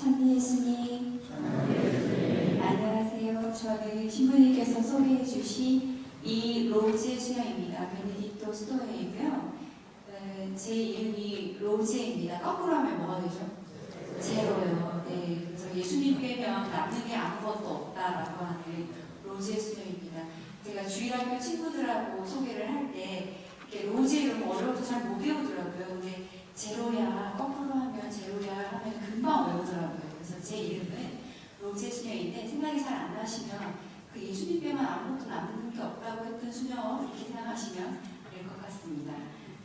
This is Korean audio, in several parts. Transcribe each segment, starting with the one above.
찬미 예수님, 안녕하세요. 저는 신부님께서 소개해 주신 이 로제 수녀입니다. 베네딕토 스토어이고요. 제 이름이 로제입니다. 거꾸로 하면 뭐가 되죠? 제로요. 네, 그래서 예수님 빼면 남는 게 아무것도 없다라고 하는 로제 수녀입니다. 제가 주일학교 친구들하고 소개를 할 때 이렇게 로제 이름 어려워서 잘 못 외우더라고요. 근데 제로야, 거꾸로 하면 제로야 하면 금방 외우더라고요. 그래서 제 이름은 로제 수녀인데 생각이 잘 안 나시면 그 예수님 빼면 아무것도 남는 게 없다고 했던 수녀 이렇게 생각하시면 될 것 같습니다.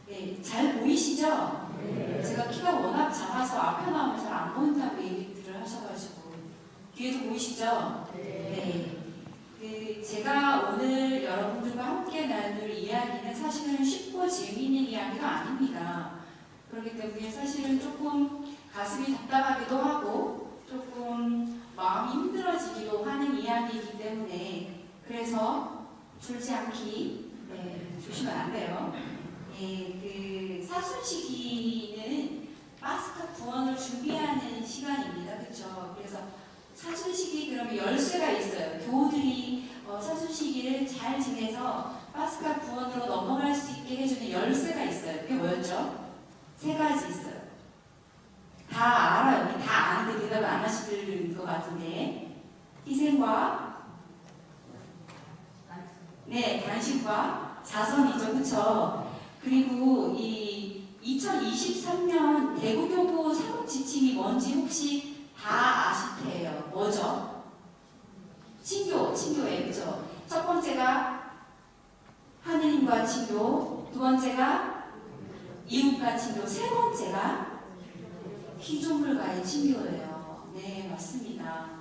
네, 잘 보이시죠? 네. 제가 키가 워낙 작아서 앞에 나오면 잘 안 보인다고 얘기들을 하셔가지고 뒤에도 보이시죠? 네. 제가 오늘 여러분들과 함께 나눌 이야기는 사실은 쉽고 재미있는 이야기가 아닙니다. 그렇기 때문에 사실은 조금 가슴이 답답하기도 하고 조금 마음이 힘들어지기도 하는 이야기이기 때문에 그래서 졸지 않기 조심은 안 돼요. 사순시기는 파스카 구원을 준비하는 시간입니다. 그렇죠? 그래서 사순시기 그러면 열쇠가 있어요. 교우들이 사순시기를 잘 지내서 파스카 구원으로 넘어갈 수 있게 해주는 열쇠가 있어요. 그게 뭐였죠? 세 가지 있어요. 다 알아요. 다 아는데 대답을 안 하시는 것 같은데 희생과 단식과 자선이죠. 그쵸? 그리고 이 2023년 대구교구 사업 지침이 뭔지 혹시 다 아실 테예요. 뭐죠? 친교예요. 그쵸? 첫 번째가 하느님과 친교, 두 번째가 이웃과 친교, 세 번째가 피조물과의 친교예요. 네, 맞습니다.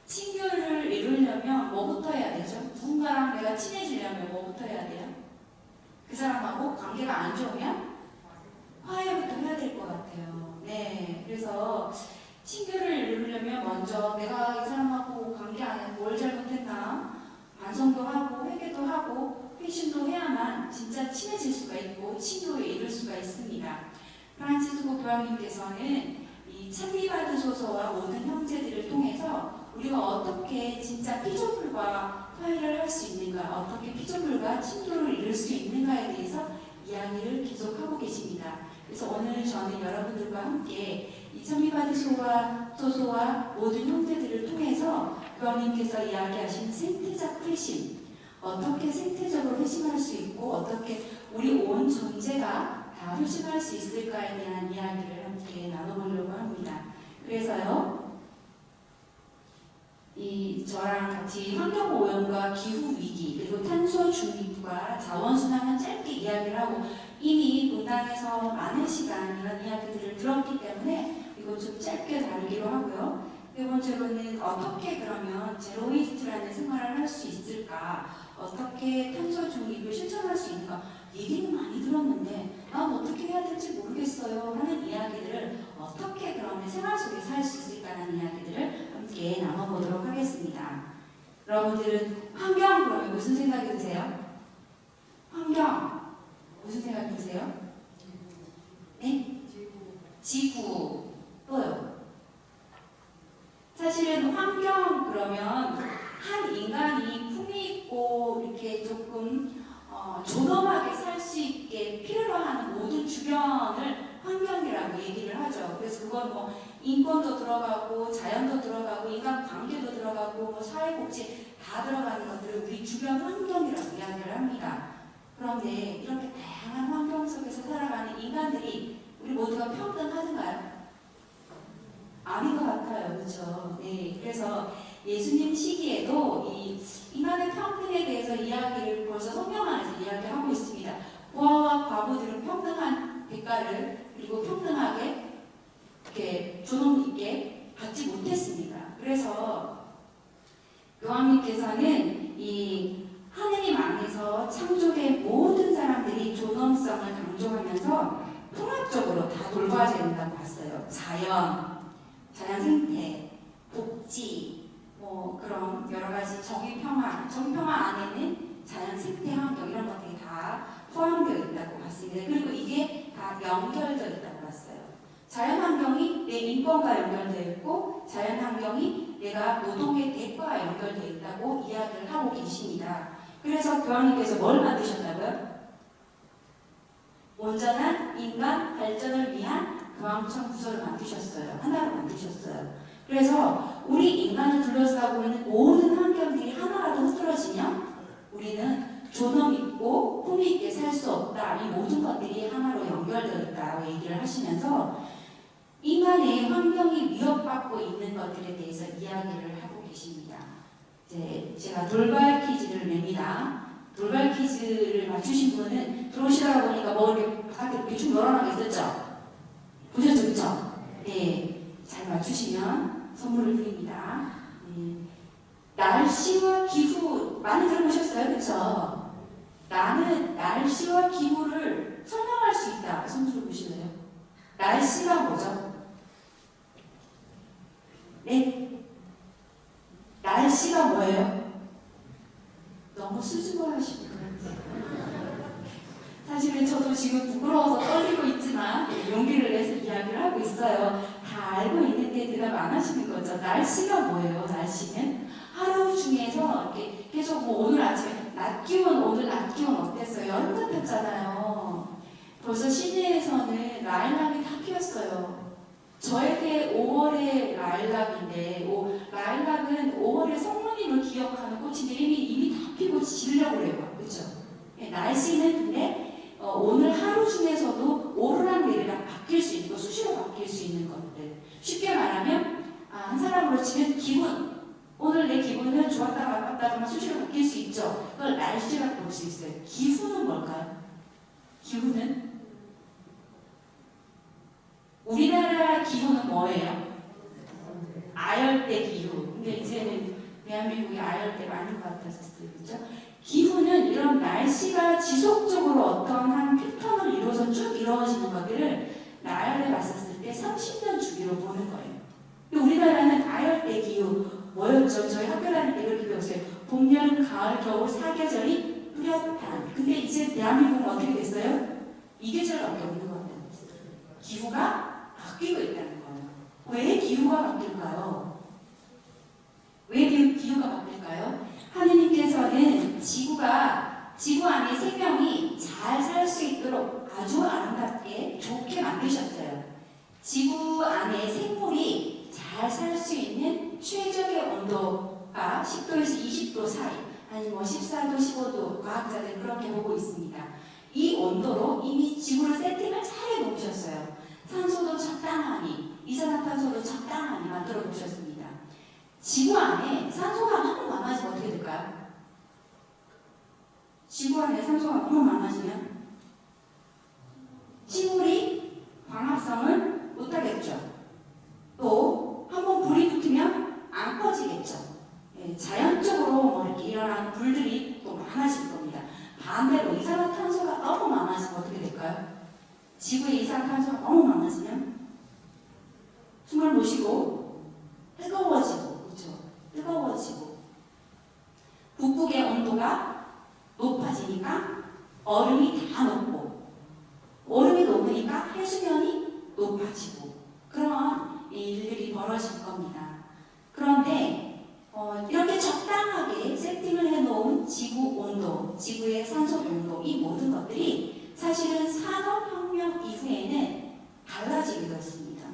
친교를 이루려면 뭐부터 해야 되죠? 누군가랑 내가 친해지려면 뭐부터 해야 돼요? 그 사람하고 관계가 안 좋으면 화해부터 해야 될 것 같아요. 네, 그래서 친교를 이루려면 먼저 내가 이 사람하고 관계 안에 뭘 잘못했나 반성도 하고 회개도 하고 회심도 해야만 진짜 친해질 수가 있고 친교에 이룰 수가 있습니다. 프란치스코 교황님께서는 이 찬미받으소서와 모든 형제들을 통해서 우리가 어떻게 진짜 피조물과 화해를 할 수 있는가, 어떻게 피조물과 친교를 이룰 수 있는가에 대해서 이야기를 계속하고 계십니다. 그래서 오늘 저는 여러분들과 함께 이 찬미받으소서와 모든 형제들을 통해서 교황님께서 이야기하신 생태적 회심, 어떻게 생태적으로 회심할 수 있고 어떻게 우리 온 전체가 다 회심할 수 있을까에 대한 이야기를 함께 나눠보려고 합니다. 그래서요, 저랑 같이 환경오염과 기후위기 그리고 탄소 중립과 자원순환은 짧게 이야기를 하고 이미 문당에서 많은 시간 이런 이야기들을 들었기 때문에 이거 좀 짧게 다루기로 하고요. 세 번째로는 어떻게 그러면 제로웨이스트라는 생활을 할 수 있을까, 어떻게 탄소 중립을 실천할 수 있는가, 얘기는 많이 들었는데 난 어떻게 해야 될지 모르겠어요 하는 이야기들을 어떻게 그러면 생활 속에서 할 수 있을까라는 이야기들을 함께 나눠보도록 하겠습니다. 여러분들은 환경 그러면 무슨 생각이 드세요? 환경 무슨 생각이 드세요? 네? 지구 또요? 사실은 환경 그러면 한 인간이 품위 있고 이렇게 조금 존엄하게 살 수 있게 필요로 하는 모든 주변을 환경이라고 얘기를 하죠. 그래서 그건 뭐 인권도 들어가고 자연도 들어가고 인간관계도 들어가고 뭐 사회복지 다 들어가는 것들을 우리 주변 환경이라고 이야기를 합니다. 그런데 이렇게 다양한 환경 속에서 살아가는 인간들이 우리 모두가 평등하던가요? 아닌 것 같아요. 그렇죠? 네, 그래서 예수님 시기에도 이 인간의 평등에 대해서 이야기를 벌써 성경 안에서 이야기하고 있습니다. 부하와 과부들은 평등한 대가를 그리고 평등하게 이렇게 존엄 있게 받지 못했습니다. 그래서 교황님께서는 이 하느님 안에서 창조된 모든 사람들이 존엄성을 강조하면서 통합적으로 다 돌봐야 된다고 봤어요. 자연 생태, 복지, 그런 여러 가지 정의평화 안에는 자연 생태 환경 이런 것들이 다 포함되어 있다고 봤습니다. 그리고 이게 다 연결되어 있다고 봤어요. 자연 환경이 내 인권과 연결되어 있고 내가 노동의 대가와 연결되어 있다고 이야기를 하고 계십니다. 그래서 교황님께서 뭘 만드셨다고요? 온전한 인간 발전을 위한 교황청 부서를 만드셨어요. 하나로 만드셨어요. 그래서 우리 인간을 둘러싸고 있는 모든 환경들이 하나라도 흐트러지면 우리는 존엄 있고 품위 있게 살 수 없다. 이 모든 것들이 하나로 연결되어 있다고 얘기를 하시면서 인간의 환경이 위협받고 있는 것들에 대해서 이야기를 하고 계십니다. 이제 제가 돌발 퀴즈를 냅니다. 돌발 퀴즈를 맞추신 분은 들어오시다가 보니까 뭐 이렇게 바깥에 대충 널어놔 있었죠? 보셨죠? 그쵸? 네. 잘 맞추시면 선물을 드립니다. 날씨와 기후 많이 들어보셨어요? 그쵸? 나는 날씨와 기후를 설명할 수 있다. 손 들어보실래요? 날씨가 뭐죠? 네? 날씨가 뭐예요? 너무 수줍어하시고 사실은 저도 지금 부끄러워서 떨리고 있지만 용기를 내서 이야기를 하고 있어요. 다 알고 있는데 대답 안 하시는 거죠. 날씨가 뭐예요? 날씨는 하루 중에서 이렇게 계속 뭐 오늘 아침에 낮 기온, 오늘 낮 기온 어땠어요? 여름 같았잖아요. 벌써 시내에서는 라일락이 다 피었어요. 저에게 5월의 라일락인데 라일락은 5월의 성모님을 기억하는 꽃인데 이미 다 피고 지려고 그래요. 그렇죠? 날씨는 근데 오늘 하루 중에서도 오르락 내리락 바뀔 수 있고 수시로 바뀔 수 있는 것들. 쉽게 말하면 한 사람으로 치면 기분. 오늘 내 기분은 좋았다 나빴다지만 수시로 바뀔 수 있죠. 그걸 날씨라고 볼 수 있어요. 기후는 뭘까요? 기후는 우리나라 기후는 뭐예요? 아열대 기후. 근데 이제는 대한민국이 아열대가 아닌 것 같았어요. 그렇죠? 기후는 이런 날씨가 지속적으로 어떤 한 패턴을 이루어서 쭉 이루어지는 것들을 나열해 봤었을 때 30년 주기로 보는 거예요. 근데 우리나라는 아열대 기후 뭐였죠? 저희 학교 다닐 때 그렇게 배웠어요. 봄, 여름, 가을, 겨울 4계절이 뚜렷한. 근데 이제 대한민국은 어떻게 됐어요? 2계절밖에 없는 것 같아요. 기후가 바뀌고 있다는 거예요. 왜 기후가 바뀔까요? 왜 기후가 바뀔까요? 하느님께서는 지구 안에 생명이 잘 살 수 있도록 아주 아름답게 좋게 만드셨어요. 지구 안에 생물이 잘 살 수 있는 최적의 온도가 10도에서 20도 사이, 아니 뭐 14도, 15도 과학자들 그렇게 보고 있습니다. 이 온도로 이미 지구를 세팅을 잘 해놓으셨어요. 산소도 적당하니, 이산화탄소도 적당하니 만들어 놓으셨습니다. 지구 안에 산소가 너무 많아지면 어떻게 될까요? 지구 안에 산소가 너무 많아지면 식물이 광합성을 못하겠죠. 또 한번 불이 붙으면 안 꺼지겠죠. 자연적으로 뭐 이렇게 일어나는 불들이 또 많아질 겁니다. 반대로 이산화탄소가 너무 많아지면 어떻게 될까요? 지구의 이산화탄소가 너무 많아지면 숨을 못 쉬고 뜨거워지고, 그렇죠? 뜨거워지고 북극의 온도가 높아지니까 얼음이 다 녹고, 얼음이 녹으니까 해수면이 높아지고, 그런 일들이 벌어질 겁니다. 그런데 이렇게 적당하게 세팅을 해놓은 지구 온도, 지구의 산소 농도, 이 모든 것들이 사실은 산업혁명 이후에는 달라지게 되었습니다.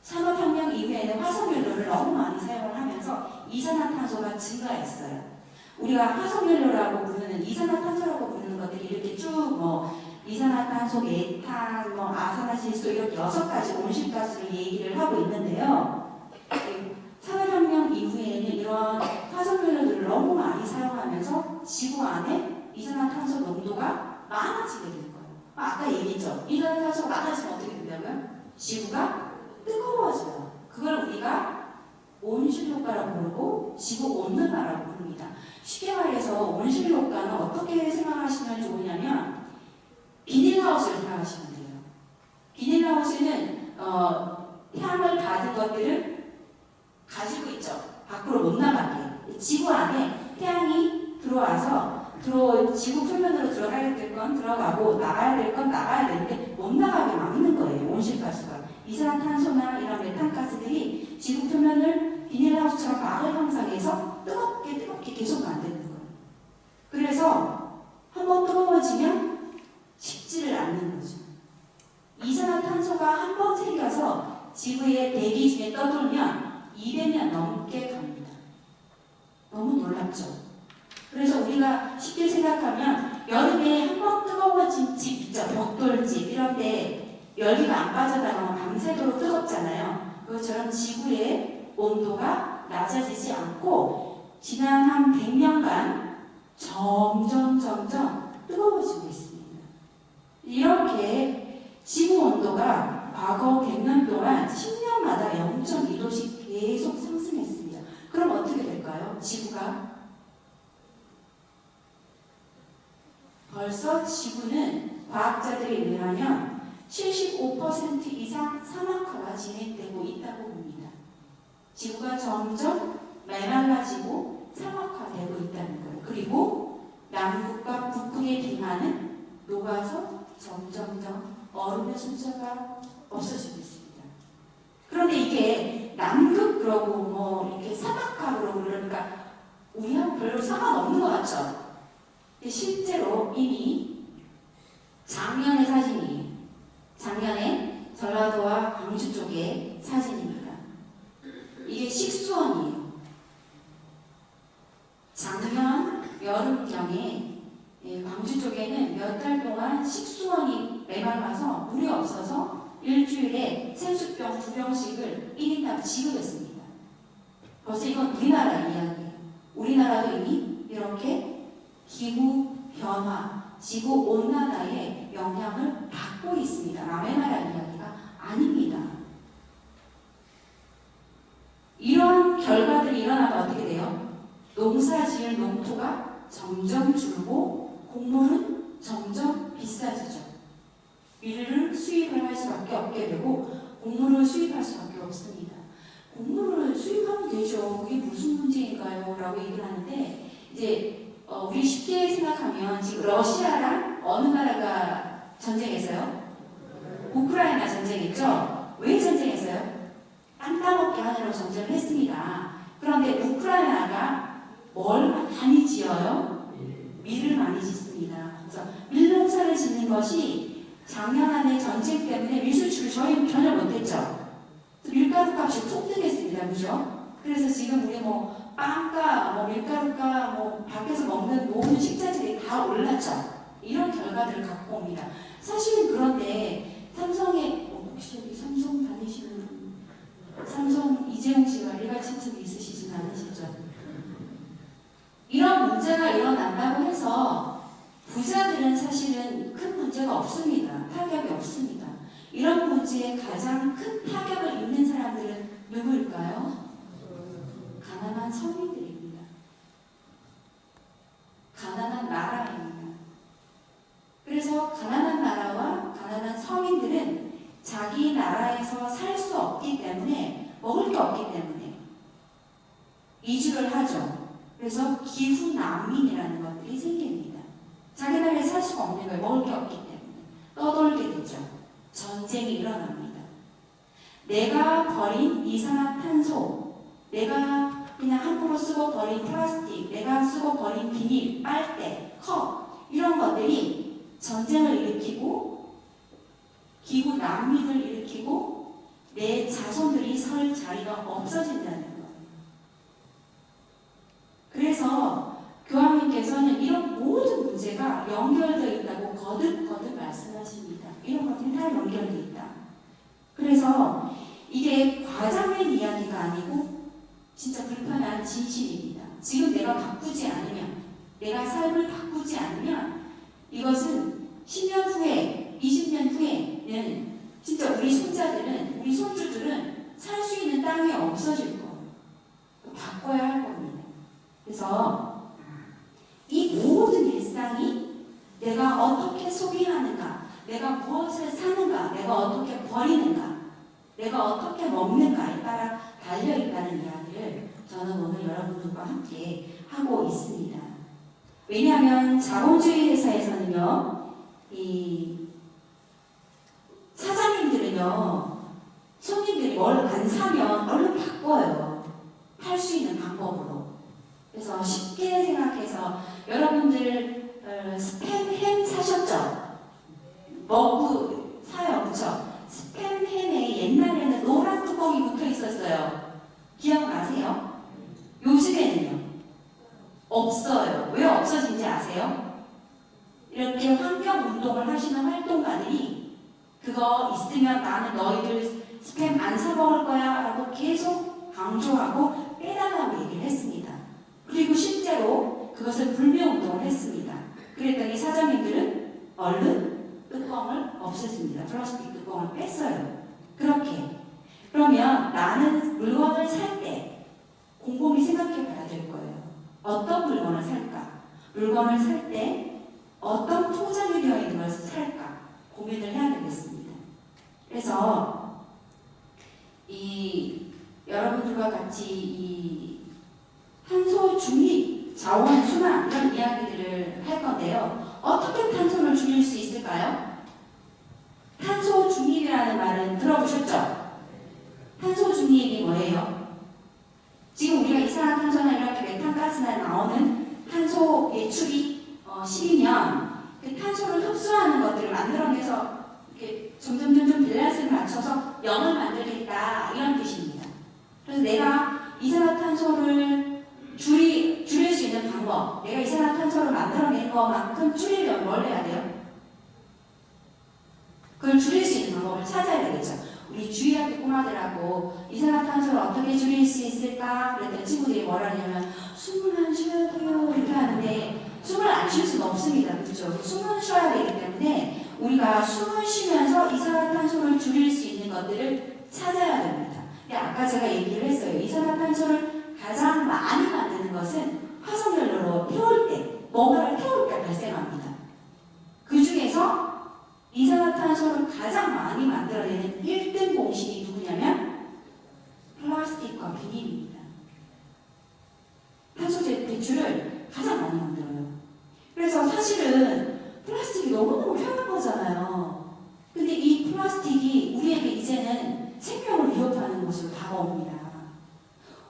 산업혁명 이후에는 화석연료를 너무 많이 사용을 하면서 이산화탄소가 증가했어요. 우리가 화석연료라고 부르는, 이산화탄소라고 부르는 것들이 이렇게 쭉 이산화탄소, 메탄, 아산화질소 이렇게 6가지 온실가스를 얘기를 하고 있는데요. 산업혁명 이후에는 이런 화석연료들을 너무 많이 사용하면서 지구 안에 이산화탄소 농도가 많아지게 되는 거예요. 아까 얘기했죠. 이산화탄소가 많아지면 어떻게 된다고요? 지구가 뜨거워져요. 그걸 우리가 온실효과라고 부르고 지구온난화라고 부릅니다. 쉽게 말해서 온실효과는 어떻게 생각하시면 좋으냐면 비닐하우스를 생각하시면 돼요. 비닐하우스는 태양을 받은 것들을 가지고 있죠. 밖으로 못 나가게. 지구 안에 태양이 들어와서 지구 표면으로 들어가야 될 건 들어가고 나가야 될 건 나가야 되는데 못 나가게 막는 거예요. 온실가스가. 이산화탄소나 이런 메탄가스들이 지구 표면을 비닐 대기 중에 떠돌면 200년 넘게 갑니다. 너무 놀랍죠? 그래서 우리가 쉽게 생각하면 여름에 한번 뜨거워진 집 있죠? 벽돌집 이런데 열기가 안 빠져나가면 밤새도록 뜨겁잖아요. 그것처럼 지구의 온도가 낮아지지 않고 지난 한 100년간 점점 뜨거워지고 있습니다. 이렇게 지구 온도가 과거 100년 동안 10년마다 0.2도씩 계속 상승했습니다. 그럼 어떻게 될까요? 지구가 벌써 지구는 과학자들에 의하면 75% 이상 사막화가 진행되고 있다고 봅니다. 지구가 점점 메말라지고 사막화되고 있다는 거예요. 그리고 남극과 북극의 빙하는 녹아서 점점점 얼음의 숫자가 없어지고 있습니다. 그런데 이게 남극 그러고 뭐 이렇게 사막화 그러고 그러니까 우리하고 별로 상관없는 것 같죠? 근데 실제로 이미 작년의 사진이에요. 작년에 전라도와 광주 쪽의 사진입니다. 이게 식수원이에요. 작년 여름경에 광주 쪽에는 몇 달 동안 식수원이 메말라서 물이 없어서 일주일에 생수병 2병씩을 1인당 지급했습니다. 벌써 이건 우리나라 이야기예요. 우리나라도 이미 이렇게 기후 변화, 지구 온난화의 영향을 받고 있습니다. 남의 나라 이야기가 아닙니다. 이런 결과들이 일어나면 어떻게 돼요? 농사 지을 농토가 점점 줄고 곡물은 점점 비싸지죠. 밀을 수입을 할 수밖에 없게 되고 곡물을 수입할 수밖에 없습니다. 곡물을 수입하면 되죠. 그게 무슨 문제인가요? 라고 얘기를 하는데 이제 우리 쉽게 생각하면 지금 러시아랑 어느 나라가 전쟁했어요? 우크라이나 전쟁했죠? 왜 전쟁했어요? 땅 따먹게 하느라고 전쟁을 했습니다. 그런데 우크라이나가 뭘 많이 지어요? 밀을 많이 짓습니다. 그래서 밀 농사를 짓는 것이 작년 안에 전쟁 때문에 밀 수출을 저희 전혀 못했죠. 밀가루 값이 뚝 뜨겠습니다. 그죠? 그래서 지금 우리 뭐 빵가, 뭐 밀가루가, 뭐 밖에서 먹는 모든 식자재들이 다 올랐죠. 이런 결과들을 갖고 옵니다. 사실은 그런데 삼성의 혹시 여기 삼성 다니시는 분, 삼성 이재용 씨가 일가친척이 있으시진 않으시죠? 이런 문제가 일어난다고 해서 부자들은 사실은 큰 문제가 없습니다. 타격이 없습니다. 이런 문제에 가장 큰 타격을 입는 사람들은 누구일까요? 가난한 서민들입니다. 가난한 나라입니다. 그래서 가난한 나라와 가난한 서민들은 자기 나라에서 살 수 없기 때문에, 먹을 게 없기 때문에 이주를 하죠. 그래서 기후 난민이라는 것들이 생깁니다. 자기 나라에 살 수가 없는 거예요. 먹을 게 없기 때문에. 떠돌게 되죠. 전쟁이 일어납니다. 내가 버린 이산화탄소, 내가 그냥 함부로 쓰고 버린 플라스틱, 내가 쓰고 버린 비닐, 빨대, 컵 이런 것들이 전쟁을 일으키고 기후 난민을 일으키고 내 자손들이 설 자리가 없어진다는 거예요. 그래서 교황님께서는 이런 모든 문제가 연결되어 있다고 거듭 말씀하십니다. 이런 것들이 다 연결되어 있다. 그래서 이게 과장된 이야기가 아니고 진짜 불편한 진실입니다. 지금 내가 바꾸지 않으면, 내가 삶을 바꾸지 않으면 이것은 10년 후에, 20년 후에는 진짜 우리 손자들은, 우리 손주들은 살 수 있는 땅이 없어질 거예요. 바꿔야 할 겁니다. 그래서 이 모든 일상이 내가 어떻게 소비하는가, 내가 무엇을 사는가, 내가 어떻게 버리는가, 내가 어떻게 먹는가에 따라 달려있다는 이야기를 저는 오늘 여러분들과 함께 하고 있습니다. 왜냐하면 자본주의 회사에서는요, 이 사장님들은요, 손님들이 뭘 안 사면 얼른 바꿔요. 팔 수 있는 방법으로. 그래서 쉽게 생각해서 여러분들 스팸 사셨죠? 먹고 사요, 그렇죠? 스팸 햄에 옛날에는 노란 뚜껑이 붙어 있었어요? 기억나세요? 요즘에는요? 없어요. 왜 없어진지 아세요? 이렇게 환경운동을 하시는 활동가들이 그거 있으면 나는 너희들 스팸 안 사먹을 거야 라고 계속 강조하고 빼달라고 얘기를 했습니다. 그리고 실제로 그것을 불매운동을 했습니다. 그랬더니 사장님들은 얼른 뚜껑을 없앴습니다. 플라스틱 뚜껑을 뺐어요. 그렇게. 그러면 나는 물건을 살 때 곰곰이 생각해 봐야 될 거예요. 어떤 물건을 살까? 물건을 살 때 어떤 포장이 되어 있는 것을 살까? 고민을 해야 되겠습니다. 그래서 여러분들과 같이 이 탄소 중립, 자원 순환 이런 이야기들을 할 건데요. 어떻게 탄소를 줄일 수 있을까요? 탄소 중립이라는 말은 들어보셨죠? 탄소 중립이 뭐예요? 지금 우리가 이산화탄소나 이렇게 메탄가스나 나오는 탄소 배출이 심이면 그 탄소를 흡수하는 것들을 만들어내서 이렇게 점점 밸런스를 맞춰서 0을 만들겠다 이런 뜻입니다. 그래서 내가 이산화탄소를 줄일 수 있는 방법, 내가 이산화탄소를 만들어낸 것만큼 줄이려면 뭘 해야 돼요? 그걸 줄일 수 있는 방법을 찾아야 되겠죠. 우리 주위학교 꼬마들하고 이산화탄소를 어떻게 줄일 수 있을까? 그랬더니 친구들이 뭐라 하냐면 숨을 안 쉬어야 돼요 이렇게 하는데 숨을 안 쉴 수는 없습니다. 그렇죠? 숨을 쉬어야 되기 때문에 우리가 숨을 쉬면서 이산화탄소를 줄일 수 있는 것들을 찾아야 됩니다. 근데 아까 제가 얘기를 했어요. 이산화탄소를 가장 많이 만드는 것은 화석연료로 태울 때, 뭔가를 태울 때 발생합니다. 그 중에서 이산화탄소를 가장 많이 만들어내는 1등 공신이 누구냐면 플라스틱과 비닐입니다. 탄소 배출을 가장 많이 만들어요. 그래서 사실은 플라스틱이 너무너무 편한 거잖아요. 근데 이 플라스틱이 우리에게 이제는 생명을 위협하는 것으로 다가옵니다.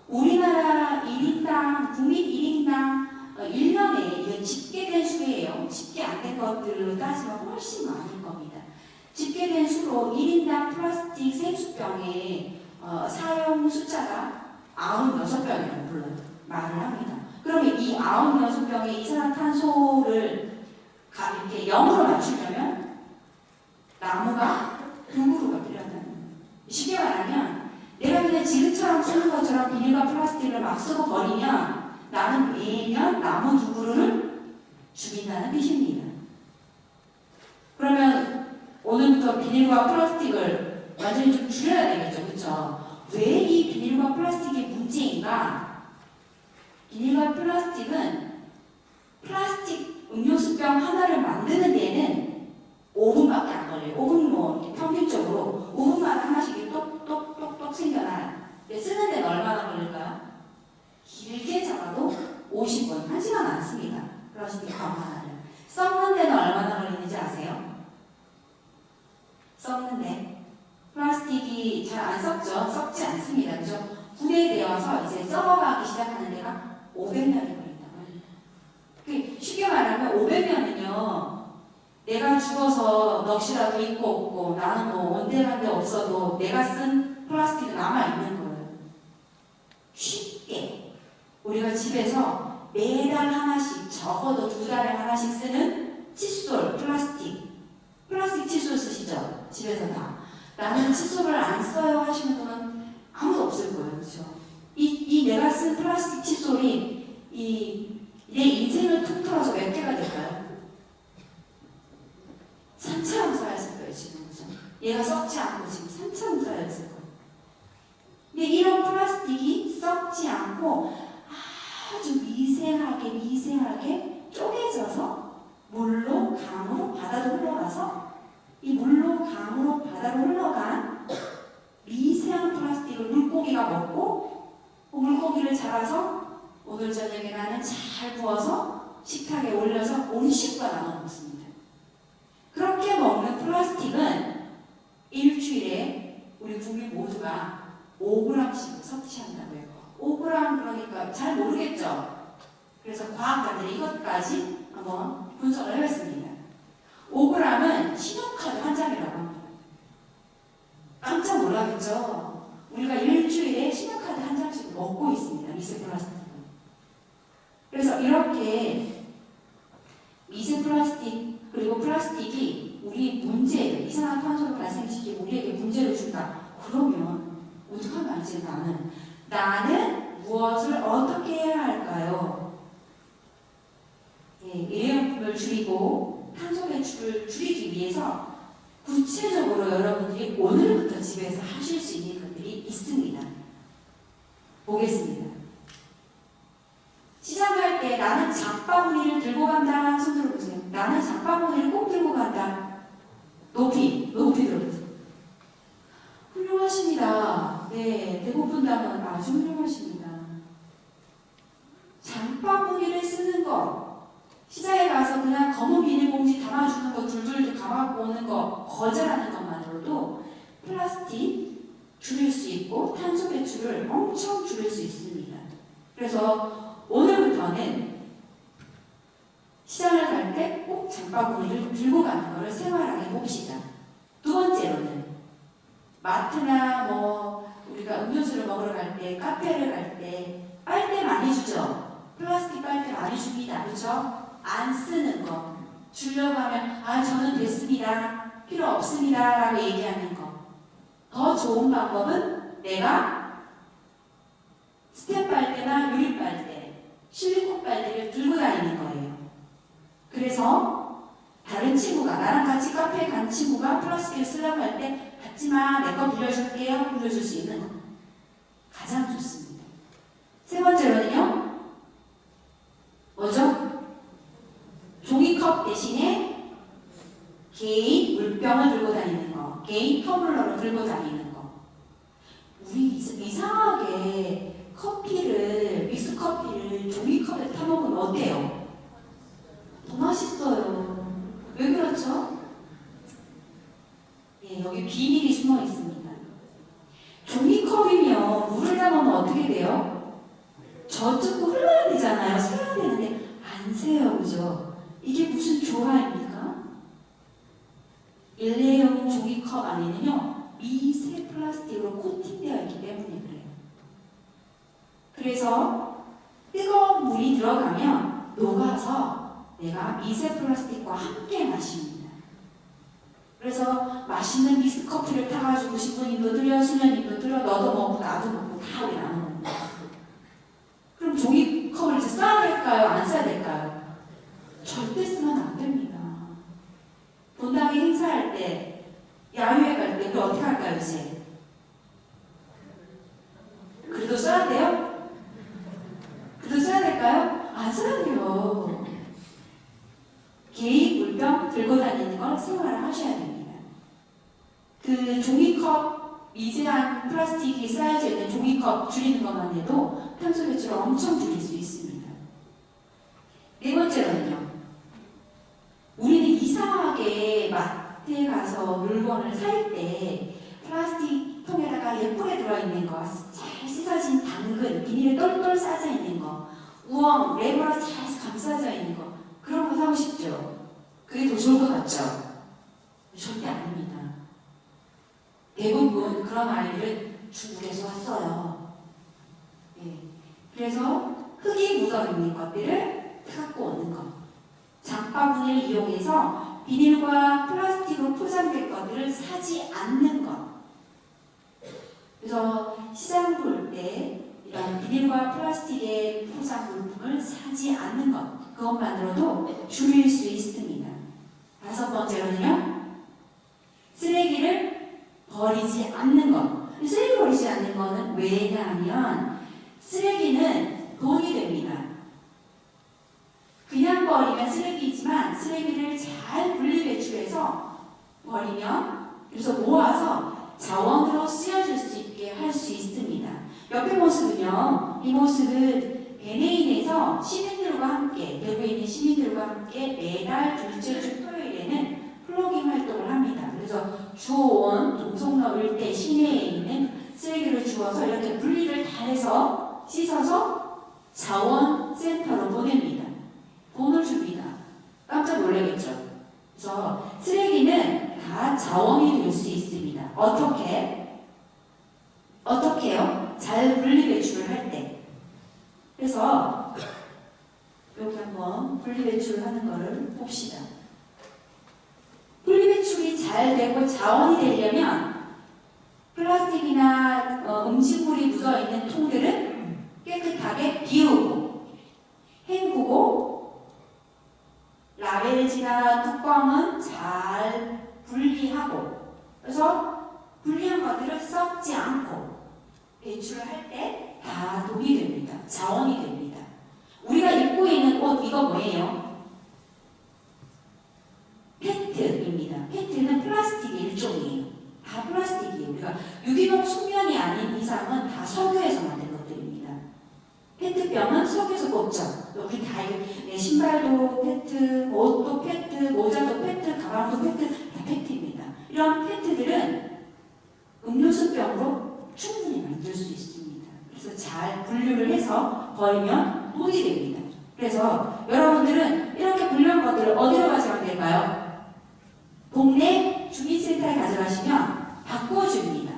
우리나라 1인당, 국민 1인당 1년에 집계된 수예요. 집계 안 된 것들로 따지면 훨씬 많을 겁니다. 집계된 수로 1인당 플라스틱 생수병의 사용 숫자가 96병이라고 말을 합니다. 그러면 이 96병의 이산화탄소를 이렇게 0으로 맞추려면 나무가 2그루가 필요하다는 거예요. 쉽게 말하면 내가 그냥 지금처럼 쓰는 것처럼 비닐과 플라스틱을 막 쓰고 버리면 나는 매년 나무 2그루를 죽인다는 뜻입니다. 그러면 오늘부터 비닐과 플라스틱을 완전히 좀 줄여야 되겠죠. 그렇죠? 왜 이 비닐과 플라스틱이 문제인가? 비닐과 플라스틱은 플라스틱 음료수병 하나를 만드는 데에는 5분밖에 안 걸려요. 5분 뭐 평균적으로 5분마다 하나씩 똑똑똑똑 생겨나요. 쓰는 데는 얼마나 걸릴까요? 길게 잡아도 50분, 1시간 안 씁니다. 플라스틱 병 하나를. 썩는 데는 얼마나 걸리는지 아세요? 썩는데 플라스틱이 잘 안 썩죠? 썩지 않습니다. 그죠? 분해되어서 이제 썩어가기 시작하는 데가 500년이 걸린다고 합니다. 쉽게 말하면 500년은요 내가 죽어서 넋이라도 있고 없고 나는 뭐 온데간데 없어도 내가 쓴 플라스틱은 남아있는 거예요. 쉽게 우리가 집에서 매달 하나씩 적어도 2달에 하나씩 쓰는 칫솔, 플라스틱 칫솔 쓰시죠? 집에서 다. 나는 칫솔을 안 써요 하시는 분은 아무도 없을 거예요. 그렇죠? 이 내가 쓴 플라스틱 칫솔이 내 인생을 통틀어서 몇 개가 될까요? 산처럼 쌓였을 거예요. 지금. 그렇죠? 얘가 썩지 않고 지금 산처럼 쌓였을 거예요. 근데 이런 플라스틱이 썩지 않고 아주 미세하게 쪼개져서 물로, 강으로, 바다로 흘러가서 이 물로, 강으로, 바다로 흘러간 미세한 플라스틱을 물고기가 먹고 그 물고기를 잡아서 오늘 저녁에 나는 잘 구워서 식탁에 올려서 온 식구가 나눠 먹습니다. 그렇게 먹는 플라스틱은 일주일에 우리 국민 모두가 5g씩 섭취한다고요. 5g 그러니까 잘 모르겠죠? 그래서 과학자들이 이것까지 한번 분석을 해봤습니다. 5g은 신용카드 한 장이라고 합니다. 깜짝 놀라겠죠? 우리가 일주일에 신용카드 한 장씩 먹고 있습니다. 미세 플라스틱은. 그래서 이렇게 미세 플라스틱 그리고 플라스틱이 우리 문제를 이산화탄소를 발생시키고 우리에게 문제를 준다. 그러면 어떡하면 알지? 나는 무엇을 어떻게 해야 할까요? 예, 일회용품을 줄이고 탄소 배출을 줄이기 위해서 구체적으로 여러분들이 오늘부터 집에서 하실 수 있는 것들이 있습니다. 보겠습니다. 시작할 때 나는 장바구니를 들고 간다. 손 들어보세요. 나는 장바구니를 꼭 들고 간다. 높이 들어보세요. 훌륭하십니다. 네, 배고픈다면 아주 훌륭하십니다. 장바구니를 쓰는 거, 시장에 가서 그냥 검은 비닐봉지 담아주는 거 둘둘 감아갖고 오는 거 거절하는 것만으로도 플라스틱 줄일 수 있고 탄소 배출을 엄청 줄일 수 있습니다. 그래서 오늘부터는 시장을 갈 때 꼭 장바구니를 들고 가는 것을 생활하게 봅시다. 두 번째로는 마트나 우리가 음료수를 먹으러 갈 때, 카페를 갈 때 빨대 많이 주죠. 플라스틱 빨대 많이 줍니다. 그렇죠? 안 쓰는 거. 주려고 하면 저는 됐습니다. 필요 없습니다. 라고 얘기하는 거. 더 좋은 방법은 내가 스텐 빨대나 유리 빨대, 실리콘 빨대를 들고 다니는 거예요. 그래서 다른 친구가 나랑 같이 카페에 간 친구가 플라스틱을 쓰려고 할 때 받지마, 내 거 빌려줄게요. 빌려줄 수 있는 거. 가장 좋습니다. 세 번째로는요. 뭐죠? 종이컵 대신에 개인 물병을 들고 다니는 거. 개인 터블러를 들고 다니는 거. 우리 이상하게 믹스커피를 종이컵에 타먹으면 어때요? 더 맛있어요. 왜 그렇죠? 예, 여기 비밀이 숨어 있습니다. 종이컵이면 물을 담으면 어떻게 돼요? 저쪽으로 흘러야 되잖아요. 새야 되는데 안 새요. 그죠? 이게 무슨 조화입니까? 일회용 종이컵 안에는요. 미세 플라스틱으로 코팅되어 있기 때문에 그래요. 그래서 뜨거운 물이 들어가면 녹아서 내가 미세 플라스틱과 함께 마십니다. 그래서 맛있는 미스커피를 타가지고 신부님도 드려, 수녀님도 드려, 너도 먹고 나도 먹고 다 우리 나눠 먹는다. 그럼 종이컵을 이제 써야 될까요? 안 써야 될까요? 절대 쓰면 안 됩니다. 본당에 행사할 때, 야유회 갈 때 우리 어떻게 할까요 이제? 그래도 써야 돼요? 그래도 써야 될까요? 안 써야 돼요. 개인 물병 들고 다니는 걸 생활을 하셔야 됩니다. 그 종이컵, 미세한 플라스틱이 쌓여져 있는 종이컵 줄이는 것만 해도 탄소 배출을 엄청 줄일 수 있습니다. 네 번째로는요. 우리는 이상하게 마트에 가서 물건을 살 때 플라스틱 통에다가 예쁘게 들어있는 거, 잘 씻어진 당근, 비닐에 똘똘 싸져 있는 거, 우엉, 레버로 잘 감싸져 있는 거, 그런 거 사고 싶죠? 그게 더 좋을 것 같죠? 절대 아닙니다. 대부분 그런 아이들은 중국에서 왔어요. 예. 그래서 흙이 묻어있는 것들을 갖고 오는 것. 장바구니를 이용해서 비닐과 플라스틱으로 포장된 것들을 사지 않는 것. 그래서 시장 볼 때 이런 비닐과 플라스틱의 포장 물품을 사지 않는 것. 그것만으로도 줄일 수 있습니다. 다섯 번째로는요. 쓰레기를 버리지 않는 것. 쓰레기 버리지 않는 것은 왜냐하면 쓰레기는 돈이 됩니다. 그냥 버리면 쓰레기지만 쓰레기를 잘 분리배출해서 버리면 그래서 모아서 자원으로 쓰여질 수 있게 할 수 있습니다. 옆에 모습은요. 이 모습은 베네인에서 시민들과 함께 대구에 있는 시민들과 함께 매달 둘째 주 토요일에는 플로깅 활동을 합니다. 그래서 주워온 동성로 일대 시내에 있는 쓰레기를 주워서 이렇게 분리를 다 해서 씻어서 자원센터로 보냅니다. 돈을 줍니다. 깜짝 놀라겠죠? 그래서 쓰레기는 다 자원이 될 수 있습니다. 어떻게? 어떻게 해요? 잘 분리배출을 할 때. 그래서 여기 한번 분리배출을 하는 거를 봅시다. 분리배출이 잘 되고 자원이 되려면 플라스틱이나 음식물이 묻어있는 통들은 깨끗하게 비우고 헹구고 라벨지나 뚜껑은 잘 분리하고 그래서 분리한 것들을 썩지 않고 배출을 할 때 다 독이 됩니다. 자원이 됩니다. 우리가 입고 있는 옷 이거 뭐예요? 페트입니다. 페트는 플라스틱의 일종이에요. 다 플라스틱이에요. 우리가 유기농 순면이 아닌 이상은 다 석유에서 만든 것들입니다. 페트병은 석유에서 뽑죠. 우리 다 네, 신발도 페트, 옷도 페트, 모자도 페트, 가방도 페트, 다 페트입니다. 이런 페트들은 음료수병으로 충분히 만들 수 있습니다. 그래서 잘 분류를 해서 버리면 돈이 됩니다. 그래서 여러분들은 이렇게 분류한 것들을 어디로 가져가면 될까요? 동네 주민센터에 가져가시면 바꿔줍니다.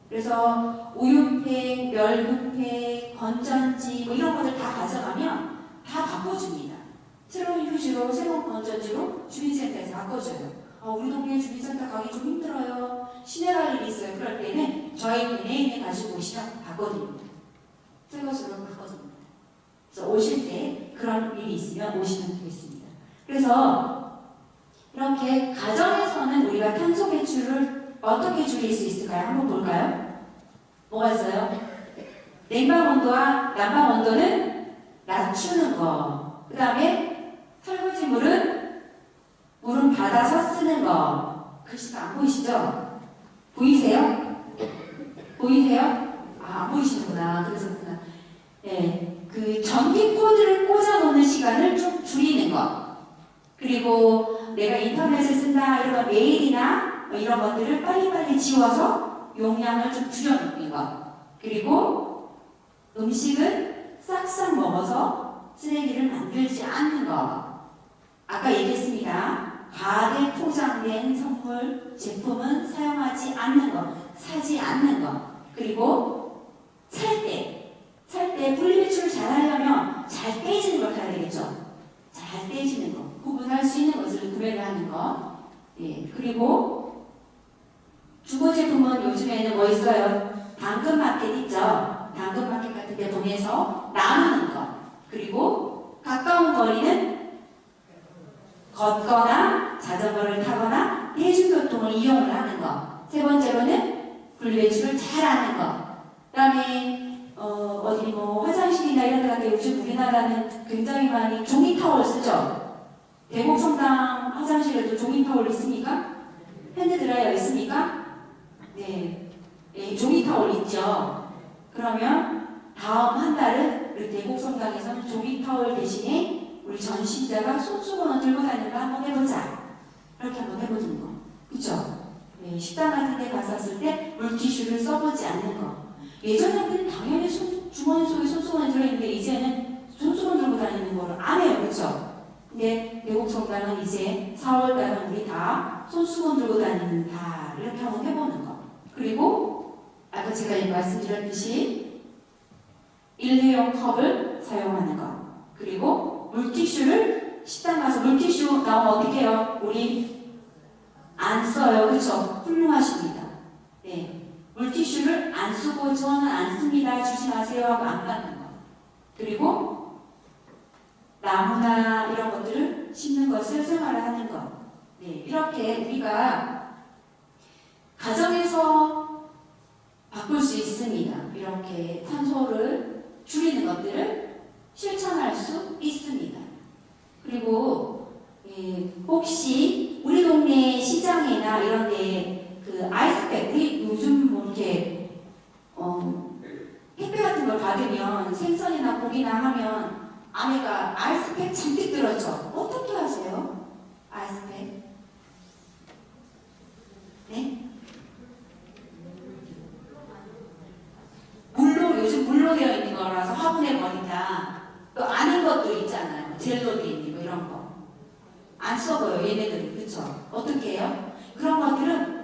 그래서 우유팩, 멸균팩, 건전지 뭐 이런 것들 다 가져가면 다 바꿔줍니다. 새로운 휴지로 새로운 건전지로 주민센터에서 바꿔줘요. 우리 동네 주민센터 가기 좀 힘들어요. 시내 갈 일이 있어요. 그럴 때는 저희 은행에 가지고 오시면 바꿔드립니다. 새 것으로 바꿔줍니다. 그래서 오실 때 그런 일이 있으면 오시면 되겠습니다. 그래서 이렇게 가정에서는 우리가 탄소 배출을 어떻게 줄일 수 있을까요? 한번 볼까요? 뭐가 있어요? 냉방 온도와 난방 온도는 낮추는 거. 그 다음에 설거지 물은 받아서 쓰는 거. 글씨가 안 보이시죠? 보이세요? 보이세요? 안 보이시는구나. 그러셨구나. 네, 그 전기 코드를 꽂아 놓는 시간을 좀 줄이는 거. 그리고 내가 인터넷을 쓴다 이런 메일이나 이런 것들을 빨리빨리 지워서 용량을 좀 줄여놓는 거. 그리고 음식은 싹싹 먹어서 쓰레기를 만들지 않는 거. 아까 얘기했습니다. 과대 포장된 선물 제품은 사용하지 않는 거, 사지 않는 거. 그리고 살 때 분리배출을 잘 하려면 잘 떼지는 걸 해야 되겠죠. 잘 떼지는 거, 구분할 수 있는 것을 구매를 하는 거. 예, 그리고 주거 제품은 요즘에는 뭐 있어요? 당근마켓 있죠. 당근마켓 같은 데 보내서 나누는 거. 그리고 가까운 거리는 걷거나 자전거를 타거나 대중교통을 이용을 하는 거. 세 번째로는 분리배출을 잘 하는 거. 그 다음에 어디 뭐 화장실이나 이런 데 같은 요즘 우리나라는 굉장히 많이 종이 타월 쓰죠. 대곡 성당 화장실에도 종이 타월 있습니까? 핸드드라이어 있습니까? 네, 종이 타월 있죠. 그러면 다음 한 달은 우리 대곡 성당에서는 종이 타월 대신에 우리 전신자가 손수건을 들고 다니는 거 한번 해보자. 이렇게 한번 해보는 거. 그쵸? 네, 식당 같은 데 갔었을 때 물티슈를 써보지 않는 거. 예전에는 당연히 주머니 속에 손수건이 들어있는데 이제는 손수건 들고 다니는 거를 안 해요. 그쵸? 근데 대곡 성당은 이제 4월달은 우리 다 손수건 들고 다니는 다 이렇게 한번 해보는 거. 그리고 아까 제가 말씀드렸듯이 일회용 컵을 사용하는 거. 그리고 물티슈를 식당 가서 물티슈 나오면 어떻게 해요? 우리 안 써요. 그쵸? 훌륭하십니다. 네. 물티슈를 안 쓰고 저는 안 씁니다. 주지 마세요 하고 안 받는 거. 그리고 나무나 이런 것들을 심는 것을 생활화하는 것. 네, 이렇게 우리가 가정에서 바꿀 수 있습니다. 이렇게 탄소를 줄이는 것들을 실천할 수 있습니다. 그리고 혹시 우리 동네 시장이나 이런 데 그 아이스팩, 우리 요즘 뭐 이렇게 택배 같은 걸 받으면 생선이나 고기나 하면 안에가 아이스팩 잔뜩 들었죠. 어떻게 하세요? 아이스팩? 네? 요즘 물로 되어 있는 거라서 화분에 버린다. 또 아닌 것도 있잖아요. 젤로 되어 있는 거 이런 거. 안 써봐요 얘네들이. 그쵸? 어떻게 해요? 그런 것들은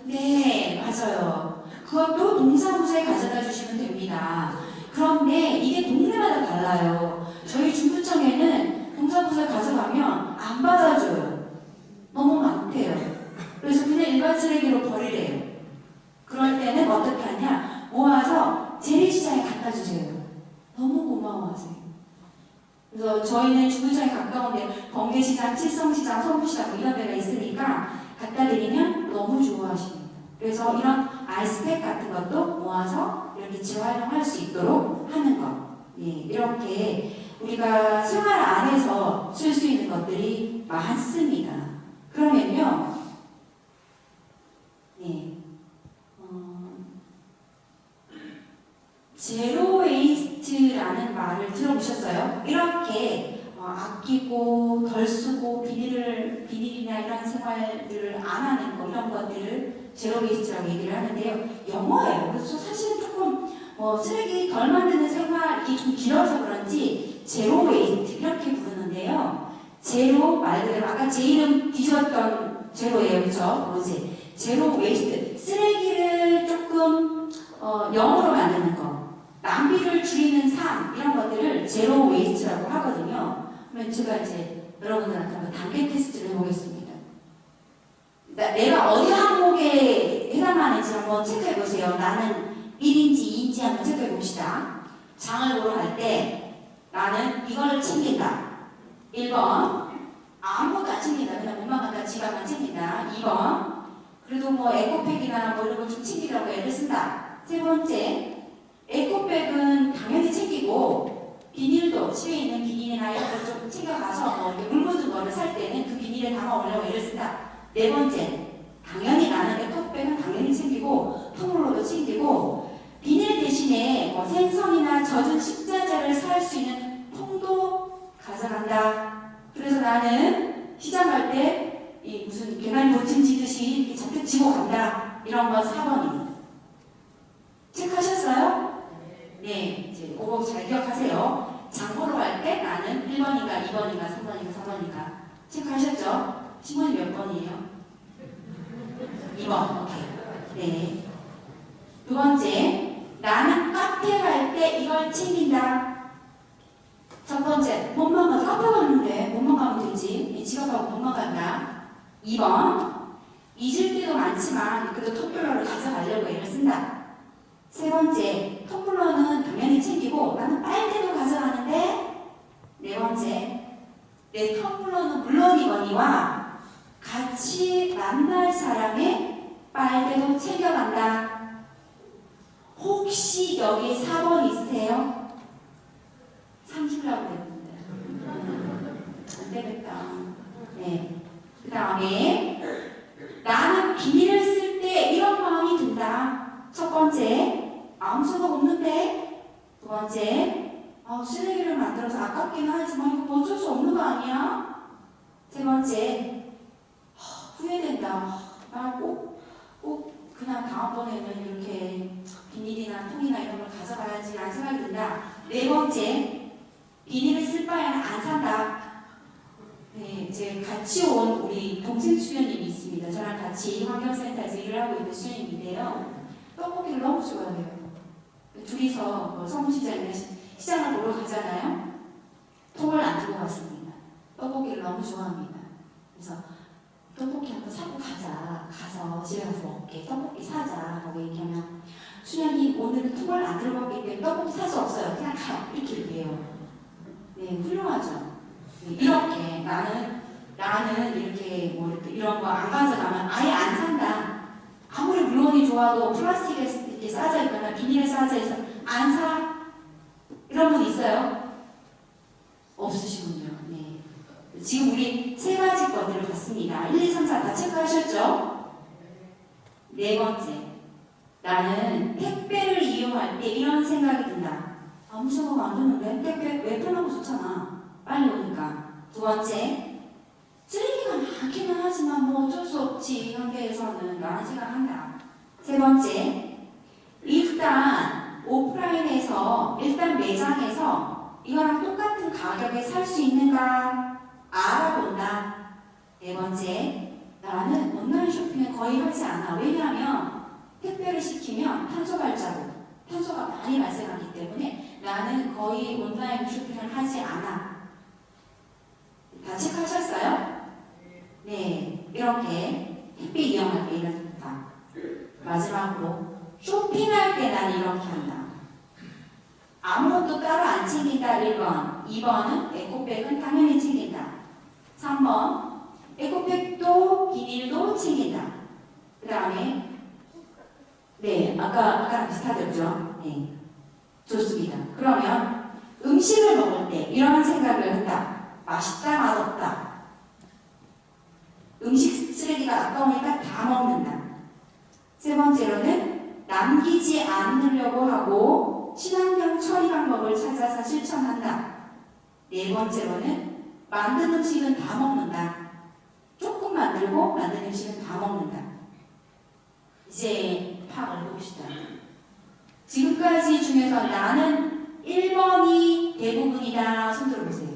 네, 맞아요. 맞아요. 그것도 동사무소에 가져다 주시면 됩니다. 그런데 이게 동네마다 달라요. 저희 중구청에는 동사무소에 가져가면 안 받아줘요. 너무 많대요. 그래서 그냥 일반 쓰레기로 버리래요. 그럴 때는 어떻게 하냐? 모아서 재래시장에 갖다 주세요. 너무 고마워하세요. 그래서 저희는 중구청에 가까운데 번개시장, 칠성시장, 서구시장 뭐 이런 데가 있으니까 갖다 드리면 너무 좋아하십니다. 그래서 이런 아이스팩 같은 것도 모아서 이렇게 재활용할 수 있도록 하는 것. 예, 이렇게 우리가 생활 안에서 쓸 수 있는 것들이 많습니다. 그러면요, 예, 제로 웨이스트라는 말을 들어보셨어요? 이렇게 아끼고 덜 쓰고 비닐이나 이런 생활들을 안 하는 거 이런 것들을 제로 웨이스트라고 얘기를 하는데요. 영어예요. 그래서 사실은 조금 쓰레기 덜 만드는 생활이 좀 길어서 그런지 제로 웨이스트 이렇게 부르는데요. 제로 말 그대로 아까 제 이름 뒤집었던 제로예요. 그렇죠? 로제. 제로 웨이스트. 쓰레기를 조금 영어로 만드는 거. 낭비를 줄이는 삶 이런 것들을 제로 웨이스트라고 하거든요. 그러면 제가 이제 여러분들한테 한번 단계 테스트를 해보겠습니다. 내가 어디 항목에 해당하는지 한번 체크해 보세요. 나는 1인지 2인지 한번 체크해 봅시다. 장을 보러 갈 때 나는 이걸 챙긴다. 1번 아무것도 안 챙긴다. 그냥 몸만 갖다 지갑만 챙긴다. 2번 그래도 뭐 에코백이나 뭐 이런 거 좀 챙기려고 애를 쓴다. 세 번째 에코백은 당연히 챙기고 비닐도 집에 있는 비닐이나 이런 거 좀 챙겨가서 뭐 이렇게 물 묻은 거를 살 때는 그 비닐에 담아오려고 애를 쓴다. 네 번째 당연히 나는 에코백은 당연히 챙기고 통으로도 챙기고 비닐 대신에 뭐 생선이나 젖은 식자재를 살 수 있는 통도 가져간다. 그래서 나는 시장 갈 때 이 무슨 계란 보침 지듯이 이렇게 잔뜩 지고 간다. 이런 건 4번입니다. 체크하셨어요? 네, 이제 그거 잘 기억하세요. 장 보러 갈 때 나는 1번인가 2번인가 3번인가 4번인가 체크하셨죠? 신문이 몇 번이에요? 2번. 오케이. 네. 두 번째, 나는 카페 갈 때 이걸 챙긴다. 첫 번째, 몸만 가서 카페 갔는데 몸만 가면 되지. 지갑하고 몸만 간다. 2번, 잊을 때도 많지만 그래도 텀블러를 가져가려고 애를 쓴다. 세 번째, 텀블러는 당연히 챙기고 나는 빨대도 가져가는데. 네 번째, 내 텀블러는 물론이거니와 같이 만날 사람의 빨대도 챙겨간다. 혹시 여기 4번 있으세요? 30라고 했는데 안 되겠다. 네. 그 다음에 나는 비닐을 쓸 때 이런 마음이 든다. 첫 번째, 아무 생각 없는데. 두 번째, 쓰레기를 만들어서 아깝긴 하지만 이거 어쩔 수 없는 거 아니야? 세 번째, 후회된다. 나 꼭 그냥 다음번에는 이렇게 비닐이나 통이나 이런 걸 가져가야지 라는 생각이 든다. 네 번째, 비닐을 쓸 바에는 안 산다. 네, 이제 같이 온 우리 동생 수련님이 있습니다. 저랑 같이 환경센터에서 일을 하고 있는 수련님인데요. 떡볶이를 너무 좋아해요. 둘이서 성시장이나 시장을 보러 가잖아요. 통을 안 들고 갔습니다. 떡볶이를 너무 좋아합니다. 그래서 떡볶이 한번 사고 가자. 가서 집에 가서 먹게. 떡볶이 사자. 라고 얘기하면 수련님 오늘은 통을 안 들고 갔기 때문에 떡볶이 살 수 없어요. 그냥 가요. 이렇게 얘기해요. 네, 훌륭하죠. 이렇게 나는 이렇게 뭐 이런 거 안 가져가면 아예 안 산다. 아무리 물건이 좋아도 플라스틱에 이렇게 싸져 있거나 비닐에 싸져 있어 안 사. 이런 분 있어요? 없으시군요. 네. 지금 우리 세 가지 것들을 봤습니다. 1, 2, 3, 4 다 체크하셨죠? 네 번째, 나는 택배를 이용할 때 이런 생각이 든다. 아무 생각 안 드는데 택배 왜 편하고 좋잖아. 빨리 오니까. 두 번째, 쓰레기가 많기는 하지만 뭐 어쩔 수 없지. 현대에서는 라는 생각한다. 세 번째, 일단 오프라인에서 일단 매장에서 이거랑 똑같은 가격에 살 수 있는가 알아본다. 네 번째, 나는 온라인 쇼핑을 거의 하지 않아. 왜냐하면 택배를 시키면 탄소 발자국, 탄소가 많이 발생하기 때문에 나는 거의 온라인 쇼핑을 하지 않아. 다 체크하셨어요? 네, 이렇게 택배 이용할 때 이렇다. 마지막으로 쇼핑할 때 난 이렇게 한다. 아무것도 따로 안 챙긴다. 1번. 2번은 에코백은 당연히 챙긴다. 3번 에코백도 비닐도 챙긴다. 그 다음에 네, 아까랑 비슷하죠? 네, 좋습니다. 그러면 음식을 먹을 때 이런 생각을 한다. 맛있다, 맛없다. 음식 쓰레기가 아까우니까 다 먹는다. 세 번째로는 남기지 않으려고 하고 친환경 처리 방법을 찾아서 실천한다. 네 번째로는 만든 음식은 다 먹는다. 조금 만들고 만든 음식은 다 먹는다. 이제 파악을 해봅시다. 지금까지 중에서 나는 1번이 대부분이다. 손 들어보세요.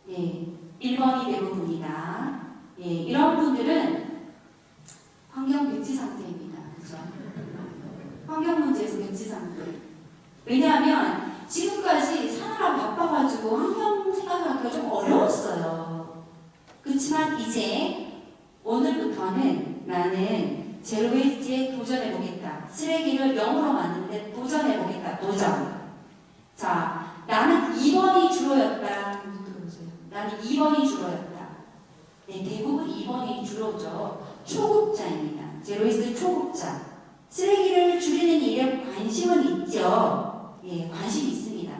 예, 1번이 대부분이다. 예, 이런 분들은 환경 백지 상태입니다. 그죠? 환경 문제에서 백지 상태. 왜냐하면 지금까지 사느라 바빠가지고 환경 생각하기가 좀 어려웠어요. 그렇지만 이제 오늘부터는 나는 제로웨이스트에 도전해보겠다. 쓰레기를 0으로 만드는데 도전해보겠다. 도전. 자, 나는 2번이 주로였다. 나는 2번이 주로였다. 네, 대부분 2번이 주로죠. 초급자입니다. 제로웨이스트 초급자. 쓰레기를 줄이는 일에 관심은 있죠. 예, 관심 있습니다.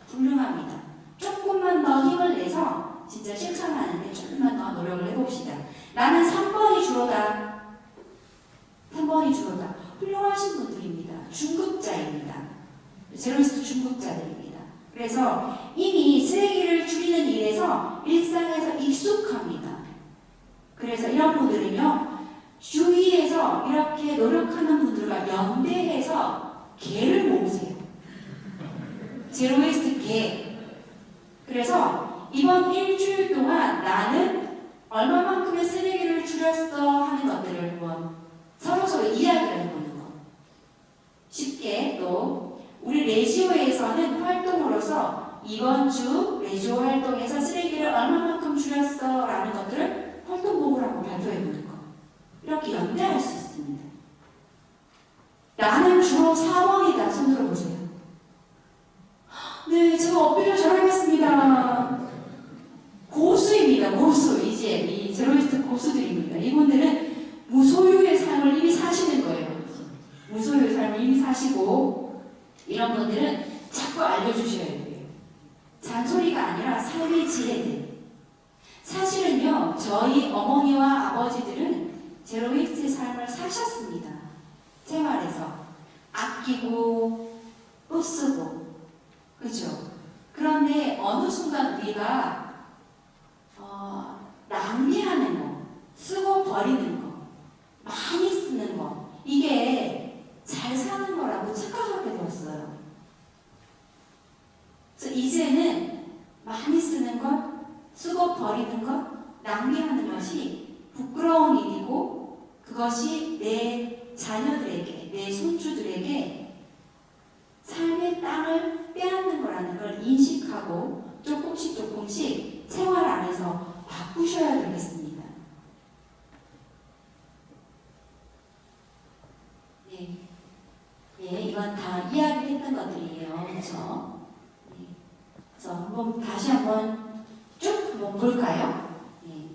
훌륭합니다. 조금만 더 힘을 내서 진짜 실천하는데 조금만 더 노력을 해봅시다. 나는 3번이 주로다. 3번이 주로다. 훌륭하신 분들입니다. 중급자입니다. 제로웨이스트 중급자들입니다. 그래서 이미 쓰레기를 줄이는 일에서 일상에서 익숙합니다. 그래서 이런 분들은요, 주위에서 이렇게 노력하는 분들과 연대해서 개를 모으세요. 제로웨이스트 개. 그래서 이번 일주일 동안 나는 얼마만큼의 쓰레기를 줄였어 하는 것들을 한번 서로서로 이야기를 해보는 거. 쉽게 또 우리 레지오에서는 활동으로서 이번 주 레지오 활동에서 쓰레기를 얼마만큼 줄였어 라는 것들을 활동복을 한번 발표해보는 거. 이렇게 연대할 수 있습니다. 나는 주로 4번이다. 손 들어보세요. 네, 제가 어필을 잘하겠습니다. 고수입니다. 고수. 이제 이 제로웨이스트 고수들입니다. 이분들은 무소유의 삶을 이미 사시는 거예요. 무소유의 삶을 이미 사시고 이런 분들은 자꾸 알려주셔야 돼요. 잔소리가 아니라 삶의 지혜들. 사실은요, 저희 어머니와 아버지들은 제로웨이스트의 삶을 사셨습니다. 생활에서 아끼고 또 쓰고, 그렇죠? 그런데 어느 순간 우리가 낭비하는 거, 쓰고 버리는 거, 많이 쓰는 거, 이게 잘 사는 거라고 착각하게 되었어요. 그래서 이제는 많이 쓰는 것, 쓰고 버리는 것, 낭비하는 것이 부끄러운 일이고 그것이 내 자녀들에게, 내 손주들에게 삶의 땅을 빼앗는 거라는 걸 인식하고 조금씩 생활 안에서 바꾸셔야 되겠습니다. 네, 네, 이건 다 이야기했던 것들이에요. 그렇죠? 네. 그래서 다시 한번 쭉 한번 볼까요? 네.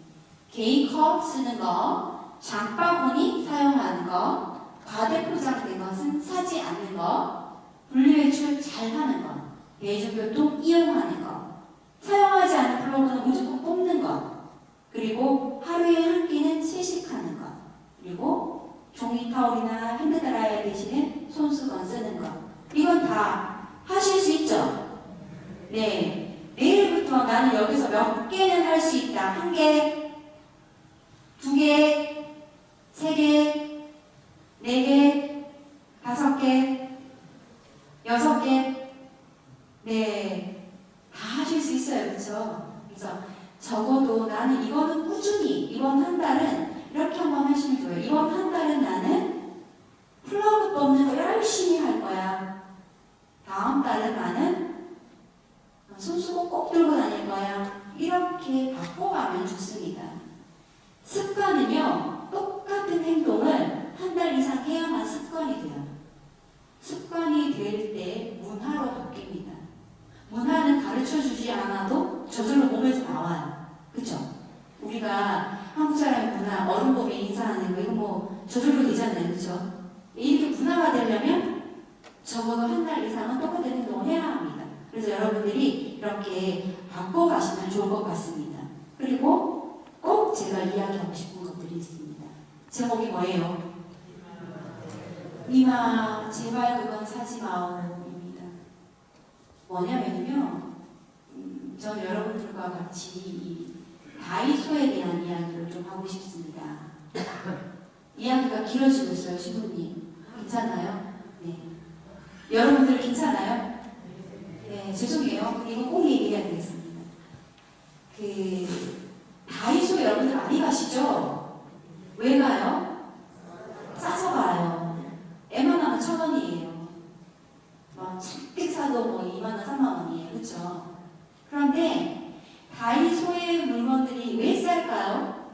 개인컵 쓰는 거, 장바구니 사용하는 거, 과대포장된 것은 사지 않는 거, 분리배출 잘 하는 거, 대중교통 이용하는 거, 사용하지 않은 플러그는 무조건 뽑는 것, 그리고 하루에 한 끼는 채식하는 것, 그리고 종이 타올이나 핸드드라이어 대신에 손수건 쓰는 것. 이건 다 하실 수 있죠? 네. 내일부터 나는 여기서 몇 개는 할 수 있다. 1개, 2개, 3개, 4개, 5개, 6개. 네. 다 하실 수 있어요. 그렇죠? 그래서 적어도 나는 이거는 꾸준히 이번 한 달은 이렇게 한번 하시면 좋아요. 이번 한 달은 나는 될 때 문화로 바뀝니다. 문화는 가르쳐주지 않아도 저절로 몸에서 나와요. 그쵸? 우리가 한국 사람의 문화, 어른 보면 인사하는 거 이거 뭐 저절로 되잖아요. 그쵸? 이렇게 문화가 되려면 적어도 한 달 이상은 똑같은 행동을 해야 합니다. 그래서 여러분들이 이렇게 바꿔가시면 좋을 것 같습니다. 그리고 꼭 제가 이야기하고 싶은 것들이 있습니다. 제목이 뭐예요? 니마 제발 그건 사지 마오입니다. 뭐냐면요, 저는 여러분들과 같이 이 다이소에 대한 이야기를 좀 하고 싶습니다. 이야기가 길어지고 있어요, 신부님. 괜찮아요? 네. 여러분들 괜찮아요? 네, 죄송해요. 이거 꼭 얘기해야 되겠습니다. 다이소 여러분들 많이 가시죠? 왜 가요? 싸서 가요. 웬만하면 1,000원이에요. 막 책 사도 뭐 2만원, 3만원이에요. 그쵸? 그런데 다이소의 물건들이 왜 쌀까요?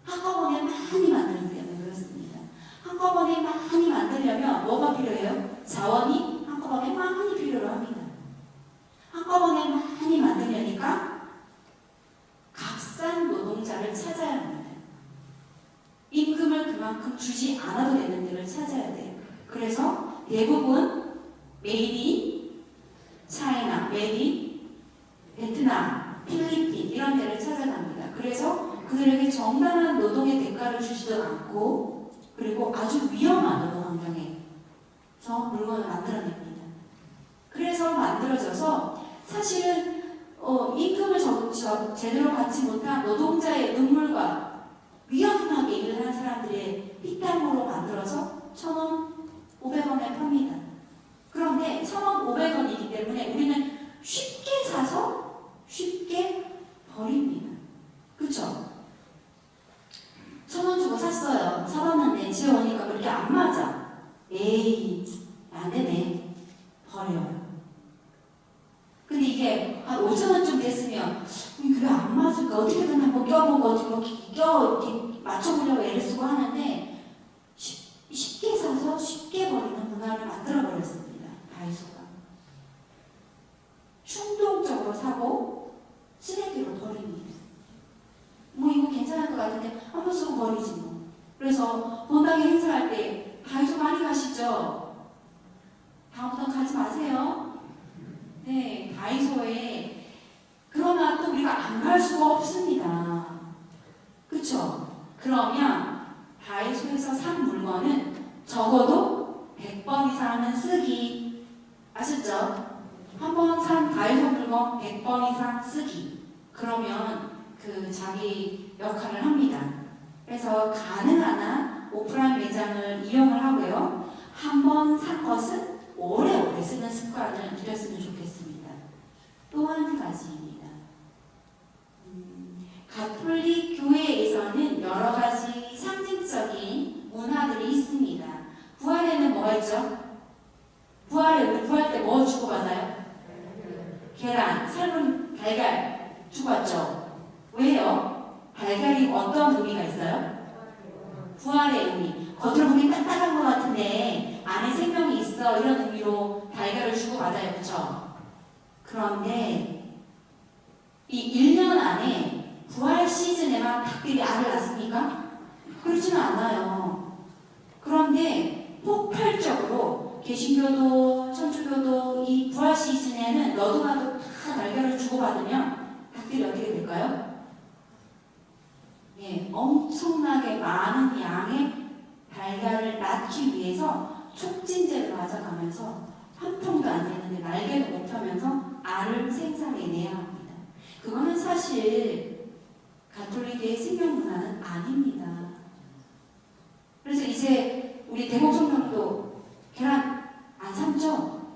한꺼번에 많이 만들기 때문에 그렇습니다. 한꺼번에 많이 만들려면 뭐가 필요해요? 자원이 한꺼번에 많이 필요로 합니다. 한꺼번에 많이 만들려니까 값싼 노동자를 찾아야 합니다. 임금을 그만큼 주지 않아도 되는 데를 찾아야 돼요. 그래서 대부분 메이드 인 차이나, 메이드 인 베트남, 필리핀 이런 데를 찾아갑니다. 그래서 그들에게 정당한 노동의 대가를 주지도 않고 그리고 아주 위험한 노동 환경에서 물건을 만들어냅니다. 그래서 만들어져서 사실은 임금을 제대로 받지 못한 노동자의 눈물과 위험하게 일을 하는 사람들의 피땀으로 만들어서 1,000원, 500원에 팝니다. 그런데 1,000원, 500원이기 때문에 우리는 쉽게 사서 쉽게 버립니다. 그쵸? 1,000원 주고 샀어요. 사봤는데 집에 오니까 그렇게 안 맞아. 에이, 안 되네. 버려요. 근데 이게 한 5,000원쯤 됐으면 이게 왜 안 맞을까? 어떻게든 한번 껴보고 이렇게 맞춰보려고 애를 쓰고 하는데 쉽게 사서 쉽게 버리는 문화를 만들어버렸습니다. 다이소가. 충동적으로 사고 쓰레기로 버립니다. 뭐 이거 괜찮을 것 같은데 한번 쓰고 버리지 뭐. 그래서 본당에 행사할 때 다이소 많이 가시죠? 다음부터 가지 마세요. 네, 다이소에. 그러나 또 우리가 안 갈 수가 없습니다. 그쵸? 그러면 다이소에서 산 물건은 적어도 100번 이상은 쓰기. 아셨죠? 한번 산 다이소 물건 100번 이상 쓰기. 그러면 자기 역할을 합니다. 그래서 가능한 한 오프라인 매장을 이용을 하고요. 한번 산 것은 오래오래 쓰는 습관을 들였으면 좋겠습니다. 또 한 가지입니다. 가톨릭 교회에서는 여러 가지 상징적인 문화들이 있습니다. 부활에는 뭐가 있죠? 부활 때 뭐 주고받아요? 계란, 삶은 달걀 주고받죠? 왜요? 달걀이 어떤 의미가 있어요? 부활의 의미. 겉으로 보기 딱딱한 것 같은데 안에 생명이 있어 이런 의미로 달걀을 주고받아요. 그쵸? 그런데 이 1년 안에 부활 시즌에만 닭들이 알을 낳습니까? 그렇지는 않아요. 그런데 폭발적으로 개신교도 천주교도 이 부활 시즌에는 너도 나도 다 달걀을 주고받으면 닭들이 어떻게 될까요? 예, 엄청나게 많은 양의 달걀을 낳기 위해서 촉진제를 맞아가면서 한 평도 안 되는데 날개도 못 펴면서 알을 생산해내야 합니다. 그거는 사실 가톨릭의 생명 문화는 아닙니다. 그래서 이제 우리 대목성명도 계란 안 삶죠?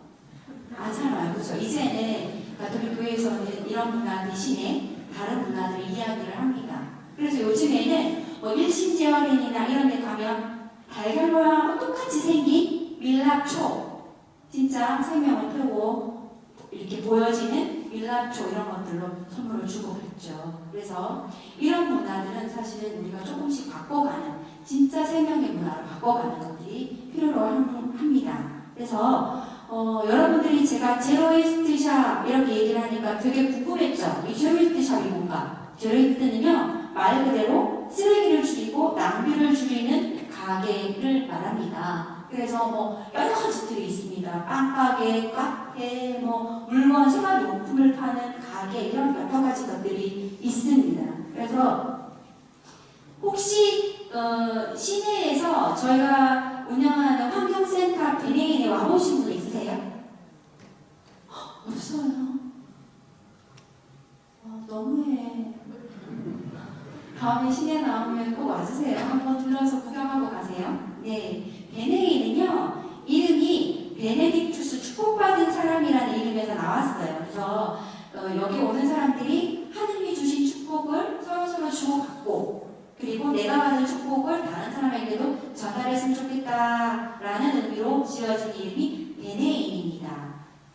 안 삶아요. 그렇죠? 이제는 가톨릭 교회에서는 이런 문화 대신에 다른 문화들 이야기를 합니다. 그래서 요즘에는 뭐 일신제어린이나 이런 데 가면 달걀 모양하고 똑같이 생긴 밀랍초, 진짜 생명을 펴고 이렇게 보여지는 밀랍초 이런 것들로 선물을 주고 그랬죠. 그래서 이런 문화들은 사실은 우리가 조금씩 바꿔가는 진짜 생명의 문화로 바꿔가는 것들이 필요로 합니다. 그래서 여러분들이 제가 제로웨이스트샵 이렇게 얘기를 하니까 되게 궁금했죠. 이 제로웨이스트샵이 뭔가? 제로웨이스트는요, 말 그대로 쓰레기를 줄이고 낭비를 줄이는 가게를 말합니다. 그래서 뭐 여러 가지들이 있습니다. 빵가게, 카페, 뭐 물건, 생활용품을 파는 가게 이런 여러 가지 것들이 있습니다. 그래서 혹시 시내에서 저희가 운영하는 환경센터 비네인에 와보신 분 있으세요? 없어요. 너무해. 다음에 시내 나오면 꼭 와주세요. 한번 들러서 구경하고 가세요. 네, 베네인은요, 이름이 베네딕투스 축복받은 사람이라는 이름에서 나왔어요. 그래서 여기 오는 사람들이 하느님이 주신 축복을 서로서로 주고받고, 그리고 내가 받은 축복을 다른 사람에게도 전달했으면 좋겠다라는 의미로 지어진 이름이 베네인입니다.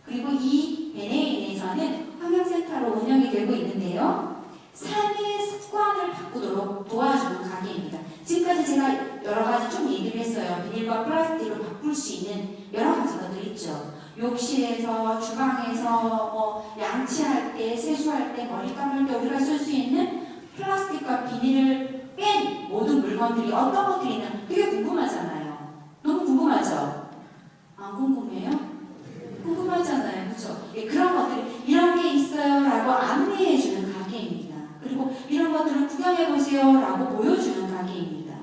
그리고 이 베네인에서는 환경센터로 운영이 되고 있는데요, 삶의 습관을 바꾸도록 도와주는 가게입니다. 지금까지 제가 여러 가지 좀 얘기를 했어요. 비닐과 플라스틱으로 바꿀 수 있는 여러 가지 것들 있죠. 욕실에서, 주방에서, 뭐 양치할 때, 세수할 때, 머리 감을 때 우리가 쓸 수 있는 플라스틱과 비닐을 뺀 모든 물건들이 어떤 것들이 있나 되게 궁금하잖아요. 너무 궁금하죠? 안 궁금해요? 궁금하잖아요. 그렇죠? 예, 그런 것들이 이런 게 있어요 라고 안내해주는 가게입니다. 그리고 이런 것들을 구경해보세요 라고 보여주는 가게입니다.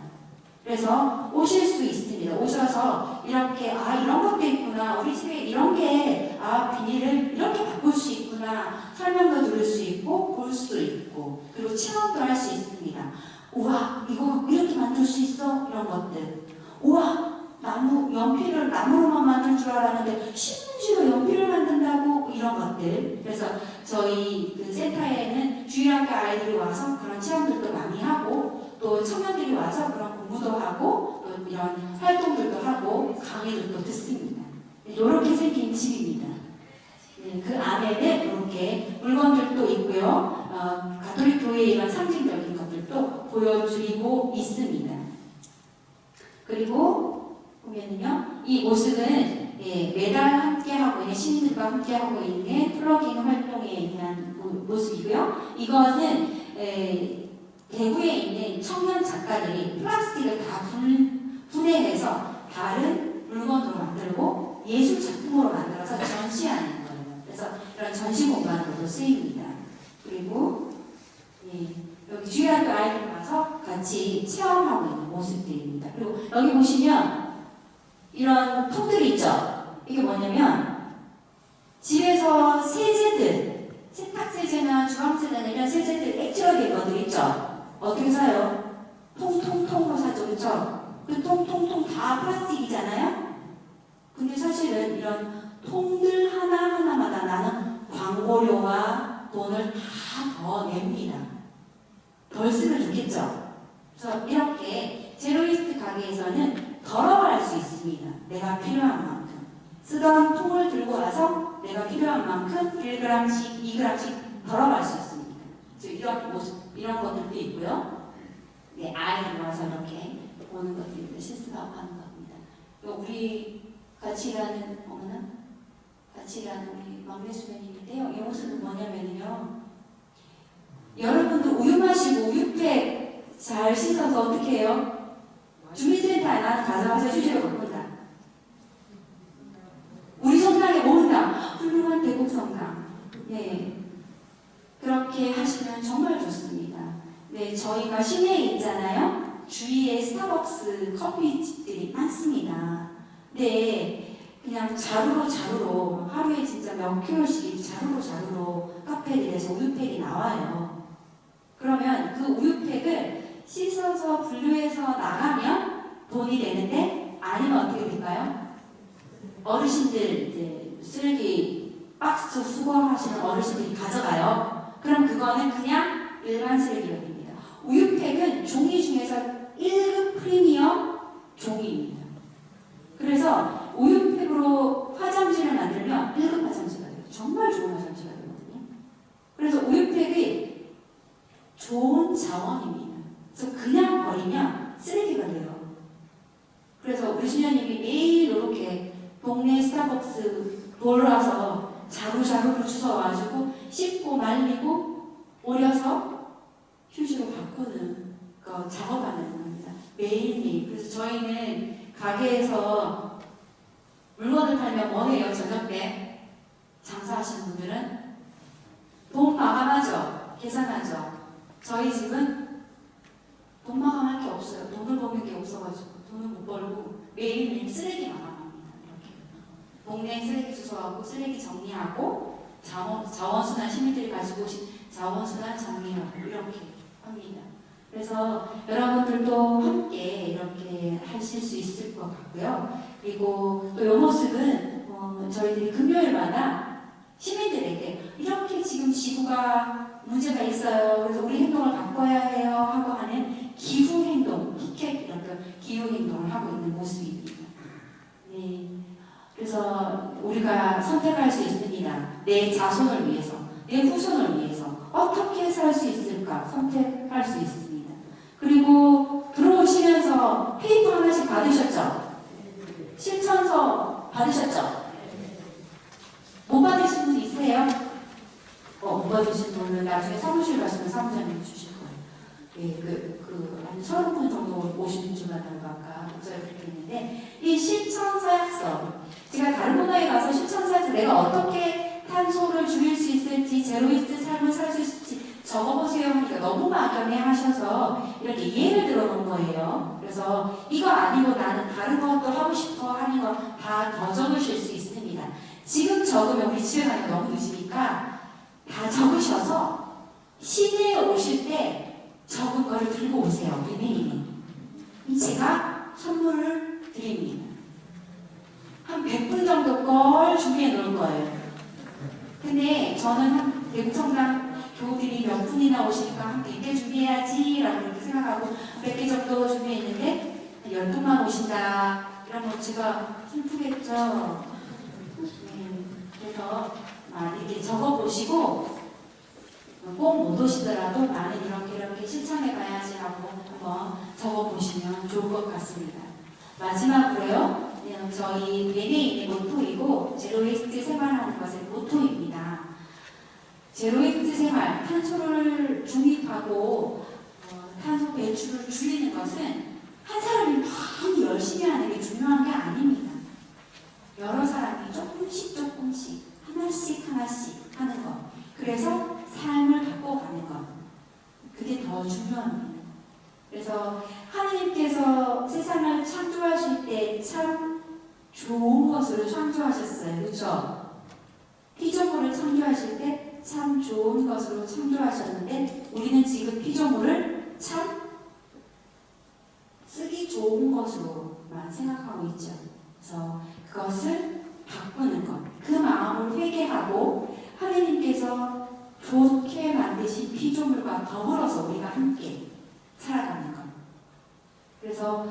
그래서 오실 수 있습니다. 오셔서 이렇게 이런 것도 있구나, 우리 집에 이런 게 비닐을 이렇게 바꿀 수 있구나, 설명도 들을 수 있고 볼 수도 있고, 그리고 체험도 할 수 있습니다. 우와, 이거 이렇게 만들 수 있어? 이런 것들. 우와, 연필을 나무로만 만들 줄 알았는데 심지어 연필을 만든다고, 이런 것들. 그래서 저희 그 센터에는 주일학교 아이들이 와서 그런 체험들도 많이 하고, 또 청년들이 와서 그런 공부도 하고, 또 이런 활동들도 하고, 강의들도 듣습니다. 이렇게 생긴 집입니다. 네, 그 안에는 이렇게 물건들도 있고요. 가톨릭 교회의 이런 상징적인 것들도 보여드리고 있습니다. 그리고 보면은요, 이 모습은 매달 함께하고 있는, 시민들과 함께하고 있는 플러깅 활동에 대한 모습이고요. 이것은 대구에 있는 청년 작가들이 플라스틱을 다 분해해서 다른 물건으로 만들고 예술 작품으로 만들어서 전시하는 거예요. 그래서 이런 전시 공간으로도 쓰입니다. 그리고 여기 주일학교 아이들 와서 같이 체험하고 있는 모습들입니다. 그리고 여기 보시면 이런 통들이 있죠. 이게 뭐냐면 집에서 세제들, 세탁세제나 주방세제나 이런 세제들 액체로 것들 있죠. 어떻게 사요? 통통통으로 사죠. 그렇죠? 그 통통통 다 플라스틱이잖아요. 근데 사실은 이런 통들 하나하나마다 나는 광고료와 돈을 다 더 냅니다. 덜 쓰면 좋겠죠? 그래서 이렇게 제로웨이스트 가게에서는 덜어갈 수 있습니다. 내가 필요한 만큼. 쓰던 통을 들고 와서 내가 필요한 만큼 1g씩, 2g씩 덜어갈 수 있습니다. 이런 모습, 이런 것들도 있고요. 네, 아이들 와서 이렇게 보는 것들도 실습하고 하는 겁니다. 우리 같이 일하는 어머나, 같이 일하는 우리 막내 수녀님인데요. 이 모습은 뭐냐면요, 여러분도 우유 마시고 우유팩 잘 씻어서 어떻게 해요? 주민센터에 나는 가져가서 휴지로 바꾼다. 우리 성당에 모은다. 훌륭한 대국 성당. 네, 그렇게 하시면 정말 좋습니다. 네, 저희가 시내에 있잖아요. 주위에 스타벅스 커피집들이 많습니다. 네, 그냥 자루로 하루에 진짜 몇 킬로씩 자루로 카페들에서 우유팩이 나와요. 그러면 그 우유팩을 씻어서 분류해서 나가면 돈이 되는데, 아니면 어떻게 될까요? 어르신들 이제 쓰레기 박스 수거하시는 어르신들이 가져가요. 그럼 그거는 그냥 일반 쓰레기가 됩니다. 우유팩은 종이 중에서 1급 프리미엄 종이입니다. 그래서 우유팩으로 화장지를 만들면 1급 화장지가 돼요. 정말 좋은 화장지가 되거든요. 그래서 우유팩이 좋은 자원입니다. 그래서 그냥 버리면 쓰레기가 돼요. 그래서 우리 수녀님이 매일 이렇게 동네 스타벅스 돌아서 자루자루로 주워와가지고 씻고 말리고 오려서 휴지로 바꾸는 거 작업하는 겁니다. 매일매일. 그래서 저희는 가게에서 물건을 팔면 뭐 해요? 저녁 때 장사하시는 분들은 돈 마감하죠. 계산하죠. 저희 집은 돈 마감할 게 없어요. 돈을 버는 게 없어가지고 돈을 못 벌고 매일매일 쓰레기 마감합니다. 이렇게 동네 쓰레기 주워가고 쓰레기 정리하고 자원순환 시민들이 가지고 오신 자원순환 정리하고 이렇게 합니다. 그래서 여러분들도 함께 이렇게 하실 수 있을 것 같고요. 그리고 또 이 모습은 저희들이 금요일마다 시민들에게 이렇게 지금 지구가 문제가 있어요. 그래서 우리 행동을 바꿔야 해요 하고 하는 기후 행동, 피켓 이렇게 기후 행동을 하고 있는 모습입니다. 네. 그래서 우리가 선택할 수 있습니다. 내 자손을 위해서, 내 후손을 위해서 어떻게 살 수 있을까 선택할 수 있습니다. 그리고 들어오시면서 페이퍼 하나씩 받으셨죠? 실천서 받으셨죠? 못 받으신 분 있으세요? 못 받으신 분은 나중에 사무실 가시면 사무장님이 주실 거예요. 예, 한 30분 정도 오시는 줄 알고 아까 목소리가 그렇게 했는데, 이 실천서약서, 제가 다른 문화에 가서 실천서약서 내가 어떻게 탄소를 줄일 수 있을지, 제로이스트 삶을 살 수 있을지 적어보세요 하니까 너무 막연해 하셔서 이렇게 예를 들어 놓은 거예요. 그래서 이거 아니고 나는 다른 것도 하고 싶어 하는 거 다 더 적으실 수 있습니다. 지금 적으면 우리 집에 가니까 너무 늦으니까 다 적으셔서 시내에 오실 때 적은 거를 들고 오세요. 매일매일. 제가 선물을 드립니다. 한 100분 정도 걸 준비해 놓을 거예요. 근데 저는 한 외국 성당 교우들이 몇 분이나 오시니까 한 100개 준비해야지 라고 이렇게 생각하고 100개 정도 준비했는데 한 10분만 오신다 이러면 제가 슬프겠죠. 그래서 이렇게 적어보시고 꼭 못 오시더라도 나는 이렇게 실천해 봐야지 하고 한번 적어보시면 좋을 것 같습니다. 마지막으로요, 저희 베네인의 모토이고 제로웨이스트 생활하는 것의 모토입니다. 제로웨이스트 생활, 탄소를 중립하고 탄소 배출을 줄이는 것은 한 사람이 많이 열심히 하는 게 중요한 게 아닙니다. 여러 사람이 조금씩 하나씩 하는 것. 그래서 삶을 바꿔가는 것. 그게 더 중요합니다. 그래서 하나님께서 세상을 창조하실 때 참 좋은 것으로 창조하셨어요. 그렇죠? 피조물을 창조하실 때 참 좋은 것으로 창조하셨는데 우리는 지금 피조물을 참 쓰기 좋은 것으로만 생각하고 있죠. 그래서 그것을 바꾸는 것, 그 마음을 회개하고 하나님께서 좋게 만드신 피조물과 더불어서 우리가 함께 살아가는 것. 그래서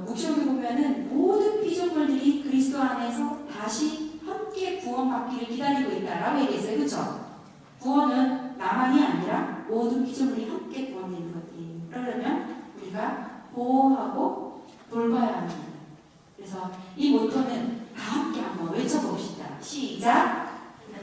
묵시록에 보면은 모든 피조물들이 그리스도 안에서 다시 함께 구원받기를 기다리고 있다라고 얘기했어요. 그렇죠? 구원은 나만이 아니라 모든 피조물이 함께 구원되는 것들이에요. 그러려면 우리가 보호하고 돌봐야 합니다. 그래서 이 모토는 다 함께 한번 외쳐봅시다. 시작!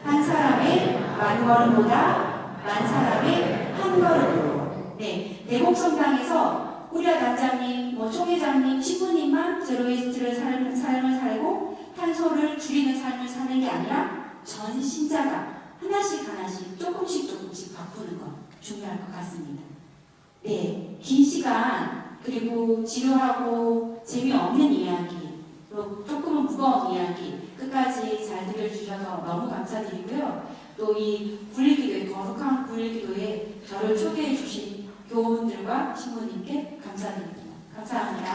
한 사람의 만 걸음보다 만 사람의 한 걸음으로. 네, 대곡성당에서 후리아 단장님, 총회장님, 신부님만 제로웨이스트를 삶을 살고 탄소를 줄이는 삶을 사는 게 아니라 전 신자가 하나씩 조금씩 바꾸는 것 중요할 것 같습니다. 네, 긴 시간 그리고 지루하고 재미없는 이야기 또 조금은 무거운 이야기 끝까지 잘 들려주셔서 너무 감사드리고요. 또 이 굴리기도회, 거룩한 굴리기도에 저를 초대해 주신 교우분들과 신부님께 감사드립니다. 감사합니다.